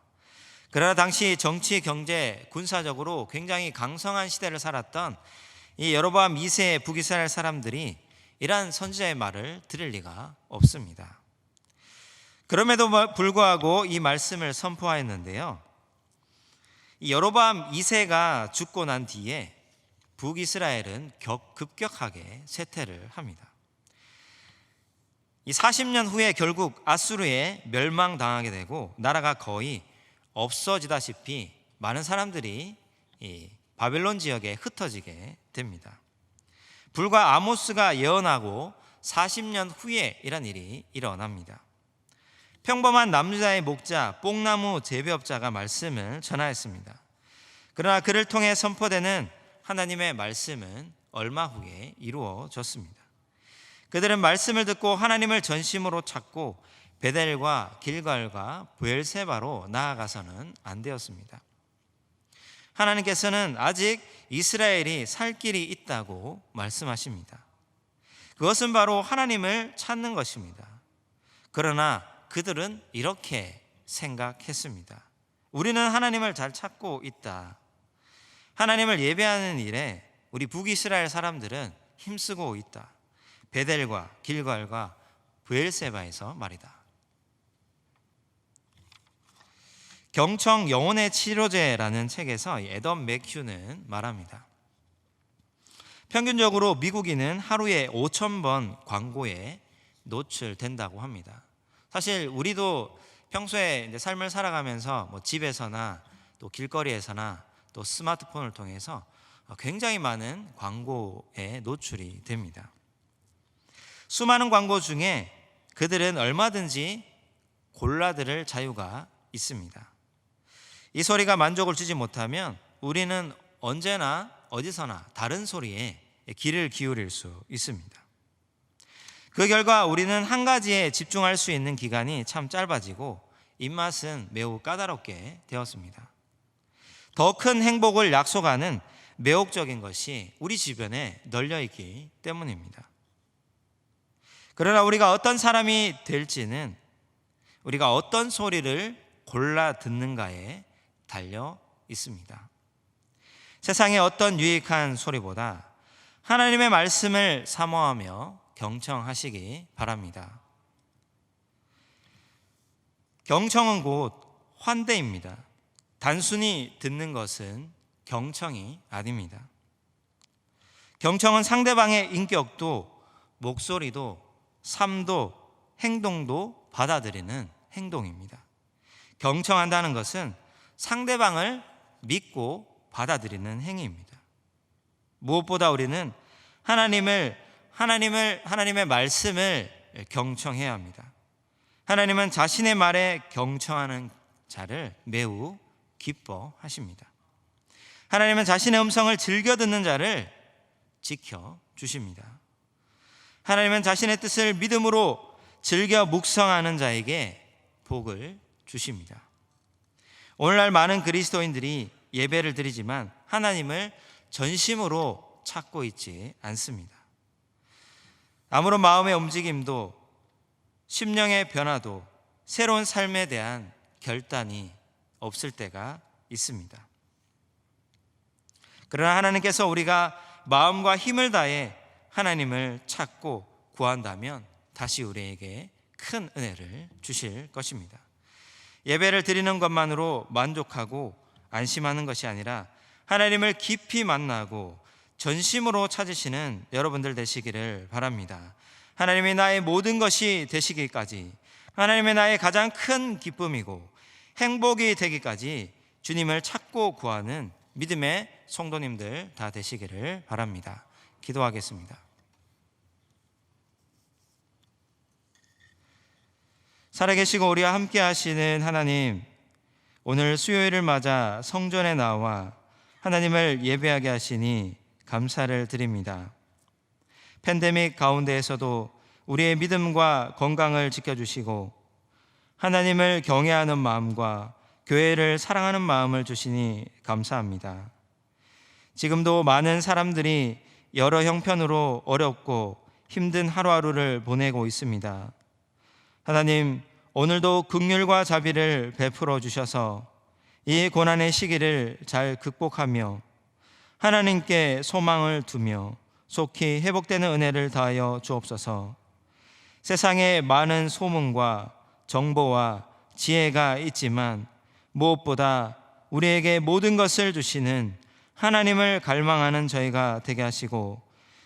그러나 당시 정치, 경제, 군사적으로 굉장히 강성한 시대를 살았던 이 여로보암 2세의 북이스라엘 사람들이 이러한 선지자의 말을 들을 리가 없습니다. 그럼에도 불구하고 이 말씀을 선포하였는데요, 이 여로보암 2세가 죽고 난 뒤에 북이스라엘은 급격하게 쇠퇴를 합니다. 이 40년 후에 결국 아수르에 멸망당하게 되고 나라가 거의 없어지다시피 많은 사람들이 이 바벨론 지역에 흩어지게 됩니다. 불과 아모스가 예언하고 40년 후에 이런 일이 일어납니다. 평범한 남자의 목자 뽕나무 재배업자가 말씀을 전하였습니다. 그러나 그를 통해 선포되는 하나님의 말씀은 얼마 후에 이루어졌습니다. 그들은 말씀을 듣고 하나님을 전심으로 찾고 베델과 길갈과 브엘세바로 나아가서는 안 되었습니다. 하나님께서는 아직 이스라엘이 살 길이 있다고 말씀하십니다. 그것은 바로 하나님을 찾는 것입니다. 그러나 그들은 이렇게 생각했습니다. 우리는 하나님을 잘 찾고 있다. 하나님을 예배하는 일에 우리 북이스라엘 사람들은 힘쓰고 있다. 베델과 길갈과 브엘세바에서 말이다. 경청 영혼의 치료제라는 책에서 에덤 맥휴는 말합니다. 평균적으로 미국인은 하루에 5,000번 광고에 노출된다고 합니다. 사실 우리도 평소에 이제 삶을 살아가면서 뭐 집에서나 또 길거리에서나 또 스마트폰을 통해서 굉장히 많은 광고에 노출이 됩니다. 수많은 광고 중에 그들은 얼마든지 골라들을 자유가 있습니다. 이 소리가 만족을 주지 못하면 우리는 언제나 어디서나 다른 소리에 귀를 기울일 수 있습니다. 그 결과 우리는 한 가지에 집중할 수 있는 기간이 참 짧아지고 입맛은 매우 까다롭게 되었습니다. 더 큰 행복을 약속하는 매혹적인 것이 우리 주변에 널려 있기 때문입니다. 그러나 우리가 어떤 사람이 될지는 우리가 어떤 소리를 골라 듣는가에 달려 있습니다. 세상의 어떤 유익한 소리보다 하나님의 말씀을 사모하며 경청하시기 바랍니다. 경청은 곧 환대입니다. 단순히 듣는 것은 경청이 아닙니다. 경청은 상대방의 인격도, 목소리도, 삶도, 행동도 받아들이는 행동입니다. 경청한다는 것은 상대방을 믿고 받아들이는 행위입니다. 무엇보다 우리는 하나님의 말씀을 경청해야 합니다. 하나님은 자신의 말에 경청하는 자를 매우 기뻐하십니다. 하나님은 자신의 음성을 즐겨 듣는 자를 지켜주십니다. 하나님은 자신의 뜻을 믿음으로 즐겨 묵상하는 자에게 복을 주십니다. 오늘날 많은 그리스도인들이 예배를 드리지만 하나님을 전심으로 찾고 있지 않습니다. 아무런 마음의 움직임도, 심령의 변화도, 새로운 삶에 대한 결단이 없을 때가 있습니다. 그러나 하나님께서 우리가 마음과 힘을 다해 하나님을 찾고 구한다면 다시 우리에게 큰 은혜를 주실 것입니다. 예배를 드리는 것만으로 만족하고 안심하는 것이 아니라 하나님을 깊이 만나고 전심으로 찾으시는 여러분들 되시기를 바랍니다. 하나님이 나의 모든 것이 되시기까지, 하나님의 나의 가장 큰 기쁨이고 행복이 되기까지 주님을 찾고 구하는 믿음의 성도님들 다 되시기를 바랍니다. 기도하겠습니다. 살아계시고 우리와 함께 하시는 하나님, 오늘 수요일을 맞아 성전에 나와 하나님을 예배하게 하시니 감사를 드립니다. 팬데믹 가운데에서도 우리의 믿음과 건강을 지켜주시고 하나님을 경외하는 마음과 교회를 사랑하는 마음을 주시니 감사합니다. 지금도 많은 사람들이 여러 형편으로 어렵고 힘든 하루하루를 보내고 있습니다. 하나님, 오늘도 긍휼과 자비를 베풀어 주셔서 이 고난의 시기를 잘 극복하며 하나님께 소망을 두며 속히 회복되는 은혜를 다하여 주옵소서. 세상에 많은 소문과 정보와 지혜가 있지만 무엇보다 우리에게 모든 것을 주시는 하나님을 갈망하는 저희가 되게 하시고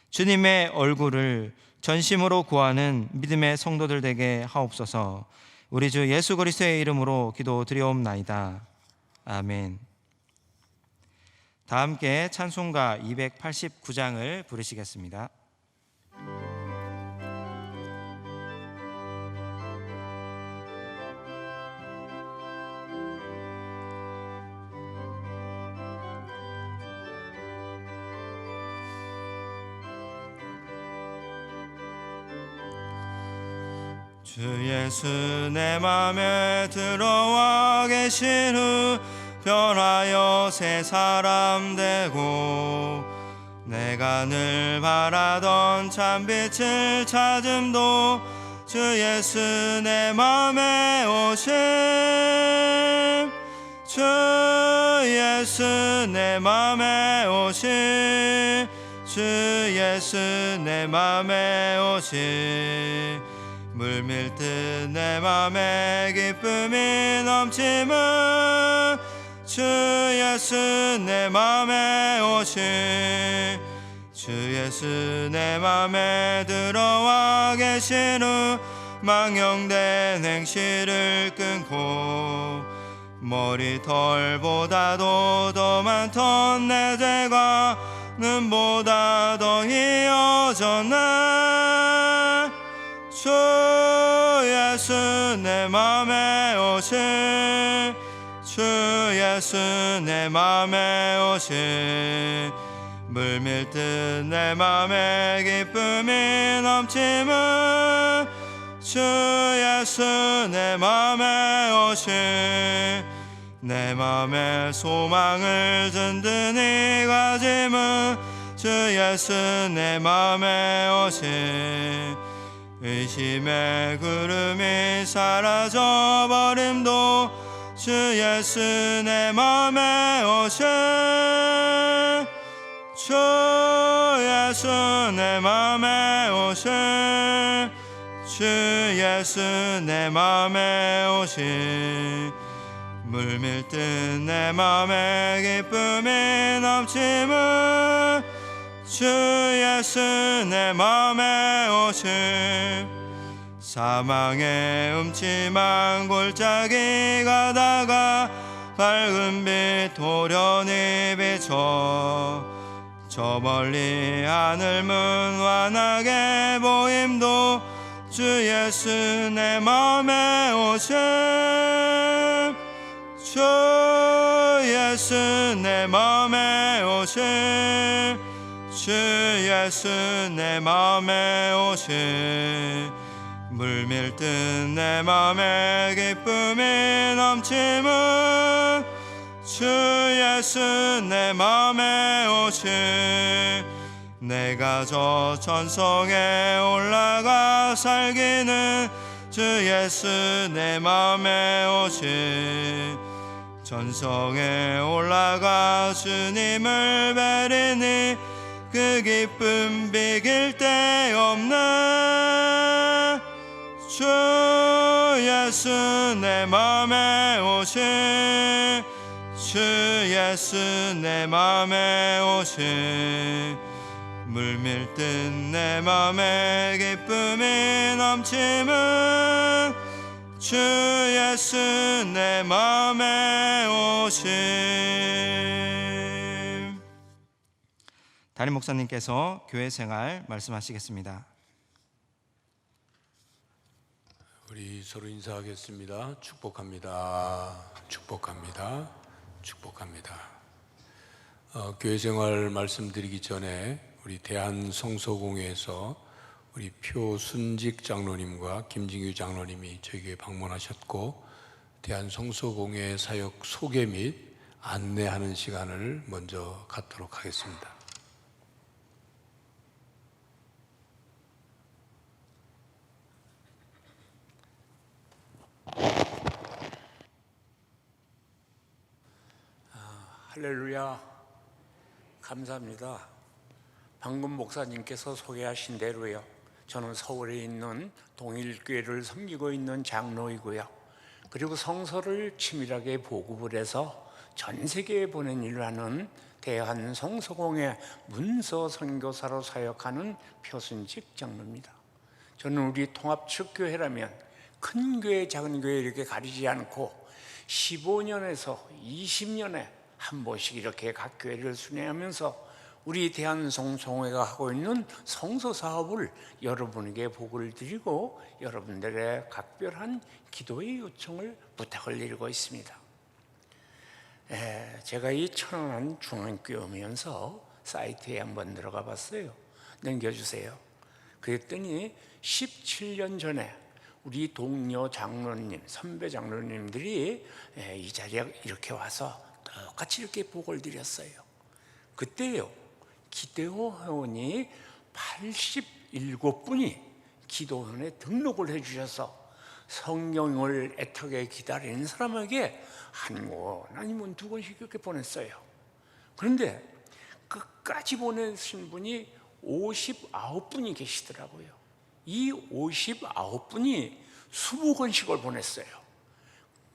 주님의 얼굴을 전심으로 구하는 믿음의 성도들 되게 하옵소서. 우리 주 예수 그리스도의 이름으로 기도드리옵나이다. 아멘. 다 함께 찬송가 289장을 부르시겠습니다. 주 예수 내 맘에 들어와 계신 후 변하여 새 사람 되고 내가 늘 바라던 참빛을 찾음도 주 예수 내 맘에 오심 주 예수 내 맘에 오심 주 예수 내 맘에 오심 물밀듯 내 맘에 기쁨이 넘침은 주 예수 내 맘에 오심 주 예수 내 맘에 들어와 계신 후 망령된 행실을 끊고 머리털보다도 더 많던 내 죄가 눈보다 더 희어졌네 주 예수 내 맘에 오심 주 예수 내 맘에 오심 물밀듯 내 맘에 기쁨이 넘침은 주 예수 내 맘에 오심 내 맘에 소망을 든든히 가짐은 주 예수 내 맘에 오심 의심의 구름이 사라져버림도 주 예수 내 맘에 오심 주 주 예수 내 맘에 오신 주 예수 내 맘에 오신 물밀듯 내 맘에 기쁨이 넘치는 주 예수 내 맘에 오신 사망의 음침한 골짜기 가다가 밝은 빛 도련히 비춰 저 멀리 하늘 문 환하게 보임도 주 예수 내 맘에 오신 주 예수 내 맘에 오신 주 예수 내 맘에 오신 물밀듯 내 맘에 기쁨이 넘치는 주 예수 내 맘에 오신 내가 저 천성에 올라가 살기는 주 예수 내 맘에 오신 천성에 올라가 주님을 뵈리니 그 기쁨 비길 데 없네 주 예수 내 맘에 오신 주 예수 내 맘에 오신 물밀듯 내 맘에 기쁨이 넘치는 주 예수 내 맘에 오신 담임 목사님께서 교회 생활 말씀하시겠습니다. 우리 서로 인사하겠습니다. 축복합니다. 축복합니다. 축복합니다. 교회 생활 말씀드리기 전에 우리 대한성소공회에서 우리 표순직 장로님과 김진규 장로님이 저에게 방문하셨고 대한성소공회 사역 소개 및 안내하는 시간을 먼저 갖도록 하겠습니다. 할렐루야, 감사합니다. 방금 목사님께서 소개하신 대로요, 저는 서울에 있는 동일교회를 섬기고 있는 장로이고요, 그리고 성서를 치밀하게 보급을 해서 전 세계에 보낸 일을 하는 대한성서공회 문서 선교사로 사역하는 표순직 장로입니다. 저는 우리 통합측교회라면 큰 교회, 작은 교회 이렇게 가리지 않고 15년에서 20년에 한 번씩 이렇게 각 교회를 순회하면서 우리 대한성소공회가 하고 있는 성서 사업을 여러분에게 보고를 드리고 여러분들의 각별한 기도의 요청을 부탁을 드리고 있습니다. 제가 이 천안한 중앙교회 오면서 사이트에 한번 들어가 봤어요. 넘겨주세요. 그랬더니 17년 전에 우리 동료 장로님, 선배 장로님들이 이 자리에 이렇게 와서 똑같이 이렇게 보고를 드렸어요. 그때요, 기대호 회원이 87분이 기도원에 등록을 해주셔서 성경을 애타게 기다리는 사람에게 한 권 아니면 두 권씩 이렇게 보냈어요. 그런데 끝까지 보내신 분이 59분이 계시더라고요. 이 59분이 20권씩을 보냈어요.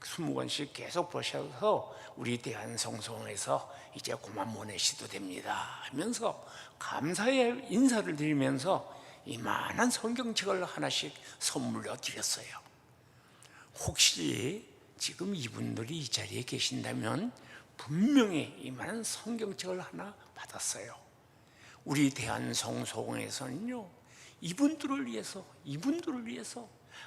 20권씩 계속 보셔서 우리 대한성소공회에서 이제 그만 보내셔도 됩니다 하면서 감사의 인사를 드리면서 이만한 성경책을 하나씩 선물로 드렸어요. 혹시 지금 이분들이 이 자리에 계신다면 분명히 이만한 성경책을 하나 받았어요. 우리 대한성소공회에서는요, 이분들을 위해서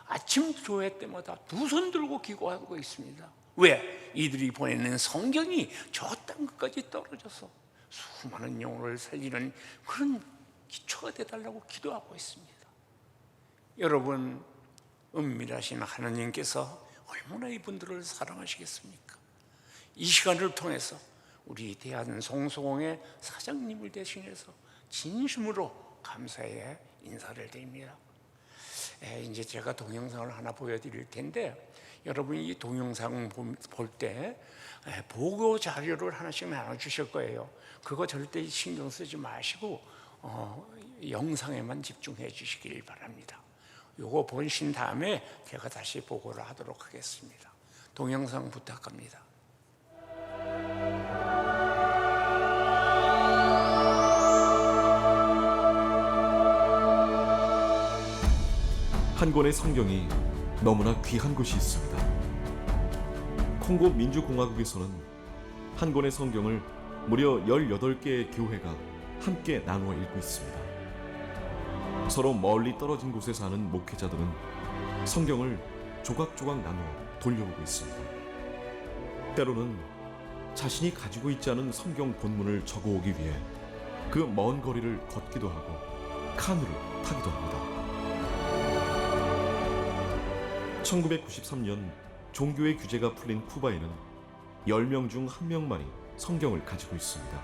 아침 조회 때마다 두 손 들고 기도하고 있습니다. 왜? 이들이 보내는 성경이 저 땅끝까지 떨어져서 수많은 영혼을 살리는 그런 기초가 되달라고 기도하고 있습니다. 여러분, 은밀하신 하나님께서 얼마나 이분들을 사랑하시겠습니까? 이 시간을 통해서 우리 대한성소공회 사장님을 대신해서 진심으로 감사의 인사를 드립니다. 이제 제가 동영상을 하나 보여드릴 텐데, 여러분이 이 동영상 볼 때 보고 자료를 하나씩 나눠주실 거예요. 그거 절대 신경 쓰지 마시고 영상에만 집중해 주시길 바랍니다. 요거 보신 다음에 제가 다시 보고를 하도록 하겠습니다. 동영상 부탁합니다. 한 권의 성경이 너무나 귀한 곳이 있습니다. 콩고 민주공화국에서는 한 권의 성경을 무려 18개의 교회가 함께 나누어 읽고 있습니다. 서로 멀리 떨어진 곳에 사는 목회자들은 성경을 조각조각 나누어 돌려보고 있습니다. 때로는 자신이 가지고 있지 않은 성경 본문을 적어오기 위해 그 먼 거리를 걷기도 하고 카누를 타기도 합니다. 1993년 종교의 규제가 풀린 쿠바에는 10명 중 1명만이 성경을 가지고 있습니다.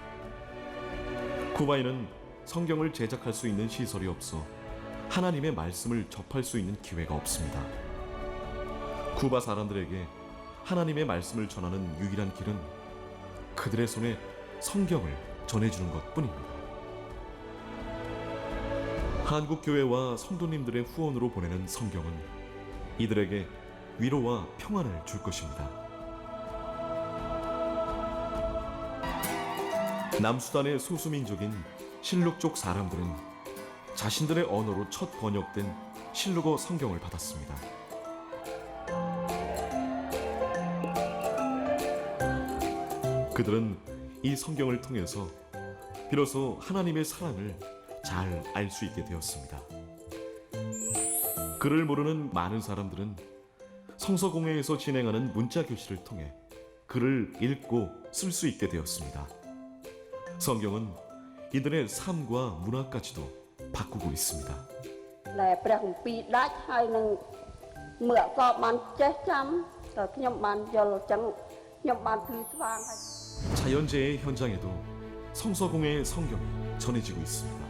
쿠바에는 성경을 제작할 수 있는 시설이 없어 하나님의 말씀을 접할 수 있는 기회가 없습니다. 쿠바 사람들에게 하나님의 말씀을 전하는 유일한 길은 그들의 손에 성경을 전해주는 것뿐입니다. 한국 교회와 성도님들의 후원으로 보내는 성경은 이들에게 위로와 평안을 줄 것입니다. 남수단의 소수민족인 실룩족 사람들은 자신들의 언어로 첫 번역된 실루거 성경을 받았습니다. 그들은 이 성경을 통해서 비로소 하나님의 사랑을 잘 알 수 있게 되었습니다. 글을 모르는 많은 사람들은 성서공회에서 진행하는 문자교실을 통해 글을 읽고 쓸 수 있게 되었습니다. 성경은 이들의 삶과 문화까지도 바꾸고 있습니다. 네, ព្រះគម្ពីរដាច់ហើយនឹងមើលអក្សរបានចេះចាំតែខ្ញុំបានយល់អញ្ចឹងខ្ញុំបានភ្លឺស្វាងហើយ 자연재해 현장에도 성서공회의 성경이 전해지고 있습니다.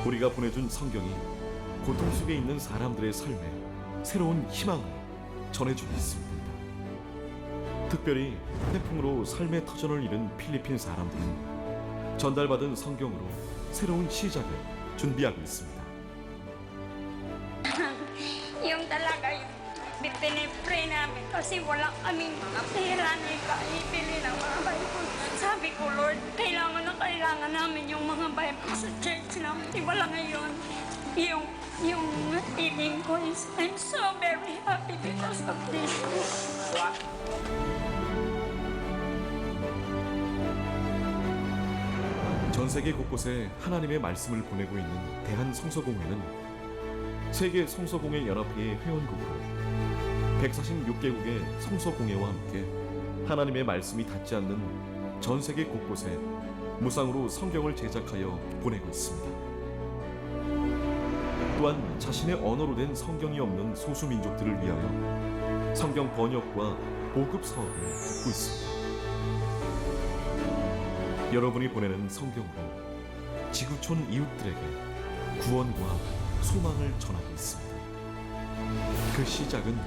우리가 보내준 성경이 고통 속에 있는 사람들의 삶에 새로운 희망을 전해주고 있습니다. 특별히 태풍으로 삶의 터전을 잃은 필리핀 사람들은 전달받은 성경으로 새로운 시작을 준비하고 있습니다. Yung talaga yung pinipray namin kasi walang kaming pera ni kaipili ng mga Bible. Sabi ko, Lord, kailangan namin yung mga Bible sa church namin. Wala ngayon. Yung feeling ko is I'm so very happy because of this. 전 세계 곳곳에 하나님의 말씀을 보내고 있는 대한성서공회는 세계 성서공회 연합회의 회원국으로 146개국의 성서공회와 함께 하나님의 말씀이 닿지 않는 전 세계 곳곳에 무상으로 성경을 제작하여 보내고 있습니다. 또한 자신의 언어로 된 성경이 없는 소수민족들을 위하여 성경 번역과 보급 사업을 돕고 있습니다. 여러분이 보내는 성경으로 지구촌 이웃들에게 구원과 소망을 전하고 있습니다. 그 시작은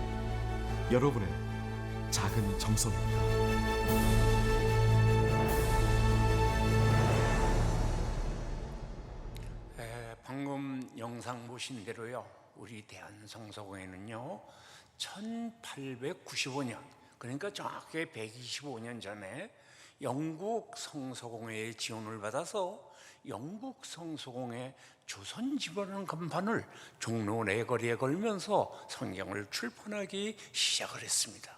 여러분의 작은 정성입니다. 방금 영상 보신 대로요, 우리 대한성서공회는요 1895년, 그러니까 정확히 125년 전에 영국 성서공회의 지원을 받아서 영국 성서공회 조선지부라는 간판을 종로 내거리에 걸면서 성경을 출판하기 시작을 했습니다.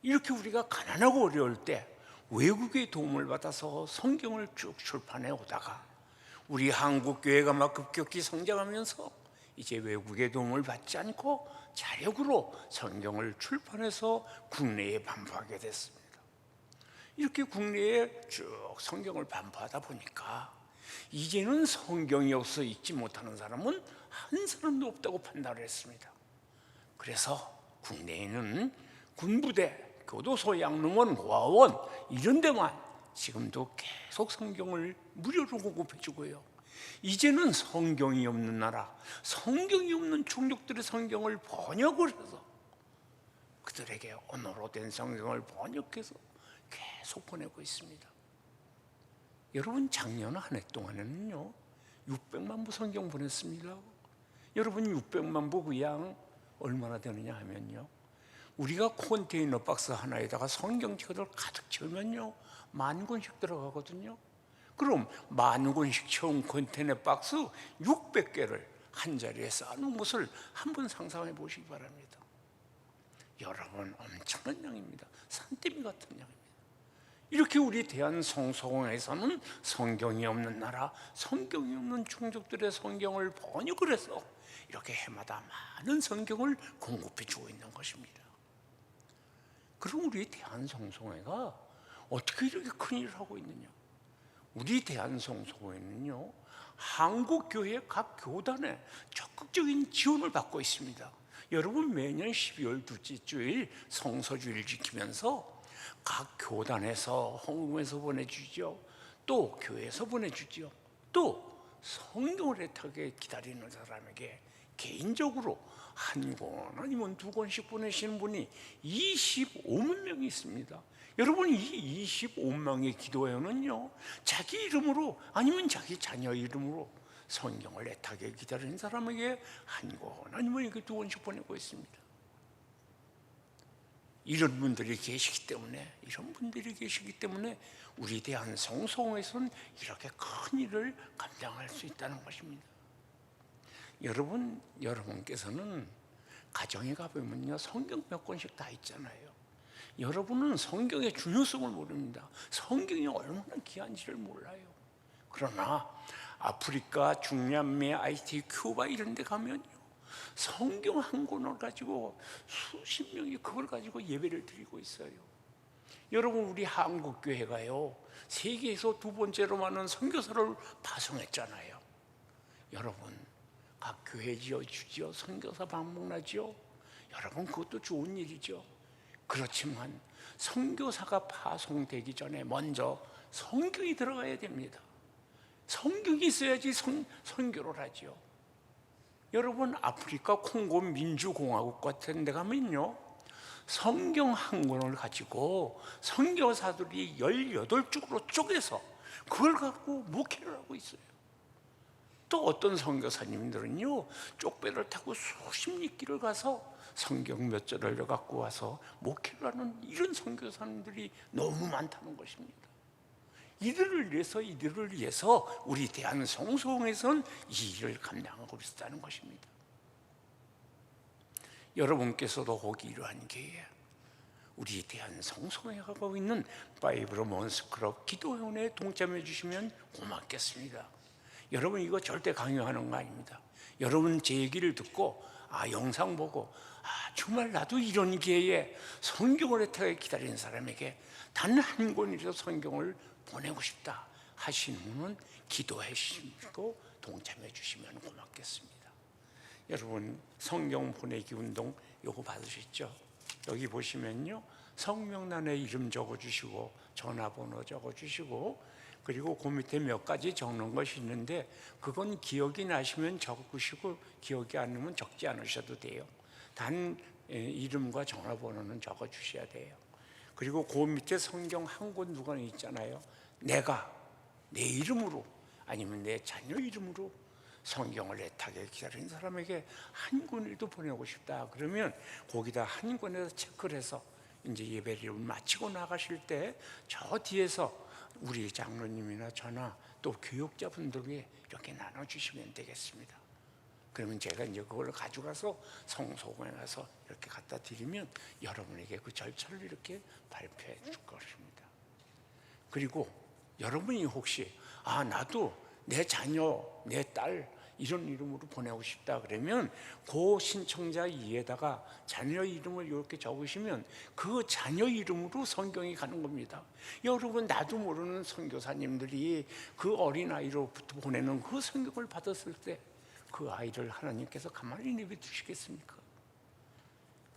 이렇게 우리가 가난하고 어려울 때 외국의 도움을 받아서 성경을 쭉 출판해 오다가 우리 한국 교회가 막 급격히 성장하면서 이제 외국의 도움을 받지 않고 자력으로 성경을 출판해서 국내에 반포하게 됐습니다. 이렇게 국내에 쭉 성경을 반포하다 보니까 이제는 성경이 없어 읽지 못하는 사람은 한 사람도 없다고 판단을 했습니다. 그래서 국내에는 군부대, 교도소, 양로원, 고아원 이런 데만 지금도 계속 성경을 무료로 공급해주고요. 이제는 성경이 없는 나라, 성경이 없는 종족들의 성경을 번역을 해서 그들에게 언어로 된 성경을 번역해서 계속 보내고 있습니다. 여러분, 작년 한 해 동안에는요 600만 부 성경 보냈습니다. 여러분, 600만 부 그 양 얼마나 되느냐 하면요, 우리가 컨테이너 박스 하나에다가 성경책을 가득 채우면요 10,000권씩 들어가거든요. 그럼 10,000권씩 채운 컨테이너 박스 600개를 한 자리에 쌓는 것을 한번 상상해 보시기 바랍니다. 여러분, 엄청난 양입니다. 산더미 같은 양입니다. 이렇게 우리 대한성서공회에서는 성경이 없는 나라, 성경이 없는 종족들의 성경을 번역을 해서 이렇게 해마다 많은 성경을 공급해 주고 있는 것입니다. 그럼 우리 대한성서공회가 어떻게 이렇게 큰 일을 하고 있느냐? 우리 대한성서공회는요 한국교회 각 교단에 적극적인 지원을 받고 있습니다. 여러분, 매년 12월 둘째 주일 성서주의를 지키면서 각 교단에서 헌금해서 보내주죠. 또 교회에서 보내주죠. 또 성경을 애타게 기다리는 사람에게 개인적으로 한 권 아니면 2권씩 보내시는 분이 25만 명이 있습니다. 여러분, 이 25명의 기도회원은요 자기 이름으로 아니면 자기 자녀 이름으로 성경을 애타게 기다리는 사람에게 한 권 아니면 이렇게 2권씩 보내고 있습니다. 이런 분들이 계시기 때문에 우리 대한성서공회에서는 이렇게 큰 일을 감당할 수 있다는 것입니다. 여러분께서는 가정에 가보면요 성경 몇 권씩 다 있잖아요. 여러분은 성경의 중요성을 모릅니다. 성경이 얼마나 귀한지를 몰라요. 그러나 아프리카, 중남미, 아이티, 큐바 이런 데 가면요 성경 한 권을 가지고 수십 명이 그걸 가지고 예배를 드리고 있어요. 여러분, 우리 한국교회가요 세계에서 2번째로 많은 선교사를 파송했잖아요. 여러분, 각 교회 지어주지요. 선교사 방문하지요. 여러분, 그것도 좋은 일이죠. 그렇지만 선교사가 파송되기 전에 먼저 성경이 들어가야 됩니다. 성경이 있어야지 선교를 하지요. 여러분, 아프리카 콩고 민주공화국 같은 데 가면요 성경 한 권을 가지고 선교사들이 18쪽으로 쪼개서 그걸 갖고 목회를 하고 있어요. 또 어떤 선교사님들은요 쪽배를 타고 수십 리길을 가서 성경 몇 절을 갖고 와서 목회를 하는 이런 선교사님들이 너무 많다는 것입니다. 이들을 위해서 우리 대한성서공회에서는 이 일을 감당하고 있다는 것입니다. 여러분께서도 혹 이러한 기회에 우리 대한성서공회가 하고 있는 바이블 몬스클럽 기도회원에 동참해 주시면 고맙겠습니다. 여러분, 이거 절대 강요하는 거 아닙니다. 여러분 제 얘기를 듣고 영상 보고 정말 나도 이런 기회에 성경을 애타게 기다리는 사람에게 단 한 권이라도 성경을 보내고 싶다 하시는 분은 기도해 주시고 동참해 주시면 고맙겠습니다. 여러분, 성경 보내기 운동 요거 받으셨죠? 여기 보시면요 성명란에 이름 적어주시고 전화번호 적어주시고 그리고 그 밑에 몇 가지 적는 것이 있는데 그건 기억이 나시면 적으시고 기억이 안 나면 적지 않으셔도 돼요. 단 이름과 전화번호는 적어주셔야 돼요. 그리고 그 밑에 성경 한 권 누가 있잖아요. 내가 내 이름으로 아니면 내 자녀 이름으로 성경을 애타게 기다리는 사람에게 한 권이라도 보내고 싶다 그러면 거기다 한 권에서 체크를 해서 이제 예배를 마치고 나가실 때 저 뒤에서 우리 장로님이나 저나 또 교육자분들에게 이렇게 나눠주시면 되겠습니다. 그러면 제가 이제 그걸 가져가서 성소공에 가서 이렇게 갖다 드리면 여러분에게 그 절차를 이렇게 발표해 줄 것입니다. 그리고 여러분이 혹시 나도 내 자녀, 내 딸 이런 이름으로 보내고 싶다 그러면 그 신청자 이에다가 자녀 이름을 이렇게 적으시면 그 자녀 이름으로 성경이 가는 겁니다. 여러분, 나도 모르는 선교사님들이 그 어린아이로부터 보내는 그 성경을 받았을 때 그 아이를 하나님께서 가만히 내버려두시겠습니까?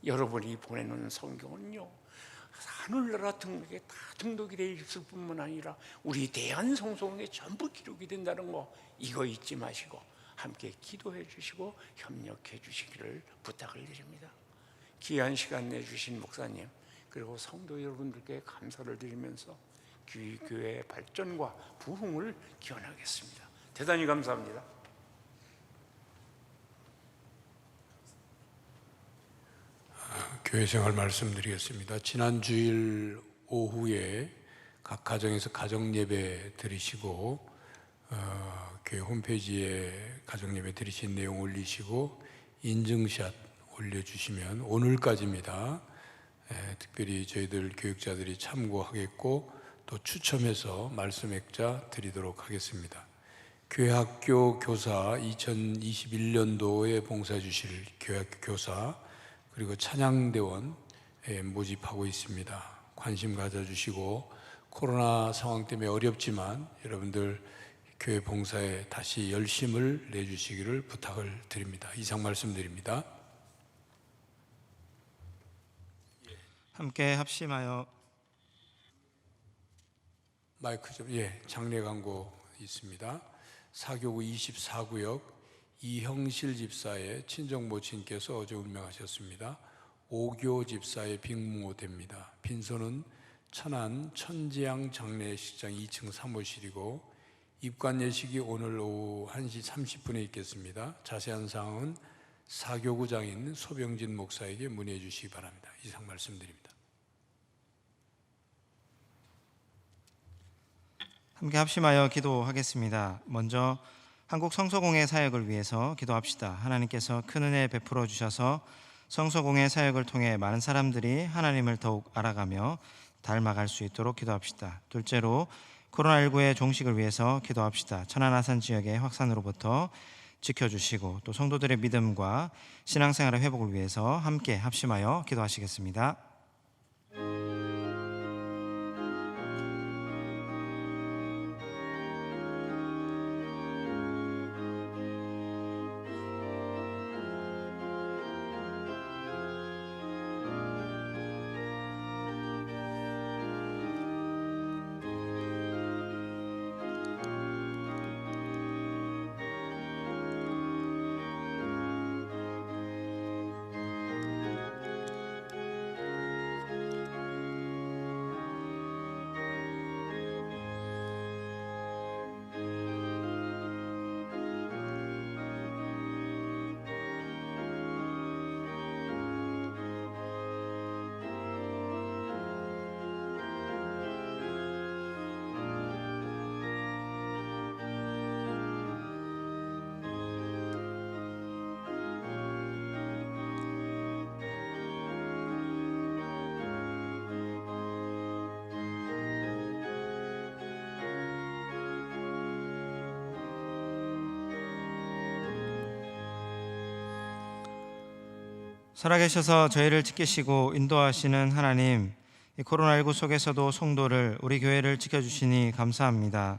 여러분이 보내는 성경은요 하늘나라 등록에 다 등록이 돼 있을 뿐만 아니라 우리 대한성서공회에 전부 기록이 된다는 거 이거 잊지 마시고 함께 기도해 주시고 협력해 주시기를 부탁을 드립니다. 귀한 시간 내주신 목사님 그리고 성도 여러분들께 감사를 드리면서 교회의 발전과 부흥을 기원하겠습니다. 대단히 감사합니다. 교회 생활 말씀드리겠습니다. 지난 주일 오후에 각 가정에서 가정 예배 드리시고 교회 홈페이지에 가정 예배 드리신 내용 올리시고 인증샷 올려주시면 오늘까지입니다. 특별히 저희들 교육자들이 참고하겠고 또 추첨해서 말씀 액자 드리도록 하겠습니다. 교회 학교 교사 2021년도에 봉사해 주실 교회 학교 교사 그리고 찬양대원 모집하고 있습니다. 관심 가져주시고 코로나 상황 때문에 어렵지만 여러분들 교회 봉사에 다시 열심을 내주시기를 부탁을 드립니다. 이상 말씀드립니다. 함께 합심하여 마이크 좀, 장례 광고 있습니다. 사교구 24구역 이형실 집사의 친정 모친께서 어제 운명하셨습니다. 오교 집사의 빅모됩니다. 빈소는 천안 천지양 장례식장 2층 사무실이고 입관 예식이 오늘 오후 1시 30분에 있겠습니다. 자세한 사항은 사교구장인 소병진 목사에게 문의해 주시기 바랍니다. 이상 말씀드립니다. 함께 합심하여 기도하겠습니다. 먼저 한국 성서공회 사역을 위해서 기도합시다. 하나님께서 큰 은혜 베풀어 주셔서 성서공회 사역을 통해 많은 사람들이 하나님을 더욱 알아가며 닮아갈 수 있도록 기도합시다. 둘째로 코로나19의 종식을 위해서 기도합시다. 천안 아산 지역의 확산으로부터 지켜주시고 또 성도들의 믿음과 신앙생활의 회복을 위해서 함께 합심하여 기도하시겠습니다. 살아계셔서 저희를 지키시고 인도하시는 하나님, 이 코로나19 속에서도 성도를, 우리 교회를 지켜주시니 감사합니다.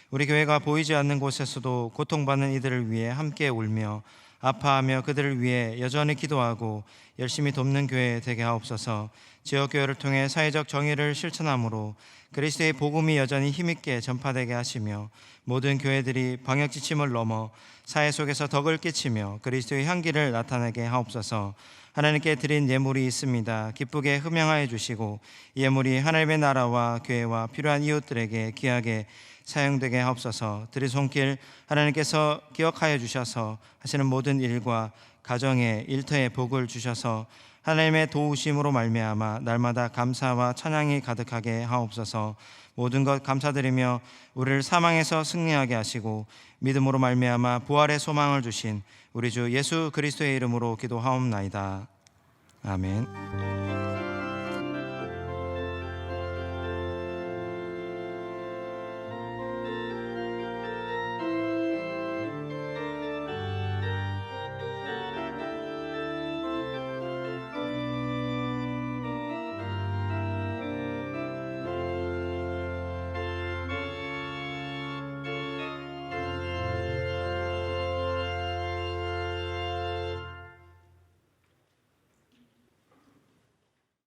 우리 교회가 보이지 않는 곳에서도 고통받는 이들을 위해 함께 울며 아파하며 그들을 위해 여전히 기도하고 열심히 돕는 교회 되게 하옵소서. 지역교회를 통해 사회적 정의를 실천함으로 그리스도의 복음이 여전히 힘있게 전파되게 하시며 모든 교회들이 방역 지침을 넘어 사회 속에서 덕을 끼치며 그리스도의 향기를 나타내게 하옵소서. 하나님께 드린 예물이 있습니다. 기쁘게 흠양하여 주시고 이 예물이 하나님의 나라와 교회와 필요한 이웃들에게 귀하게 사용되게 하옵소서. 드린 손길 하나님께서 기억하여 주셔서 하시는 모든 일과 가정에 일터에 복을 주셔서 하나님의 도우심으로 말미암아 날마다 감사와 찬양이 가득하게 하옵소서. 모든 것 감사드리며 우리를 사망에서 승리하게 하시고 믿음으로 말미암아 부활의 소망을 주신 우리 주 예수 그리스도의 이름으로 기도하옵나이다. 아멘.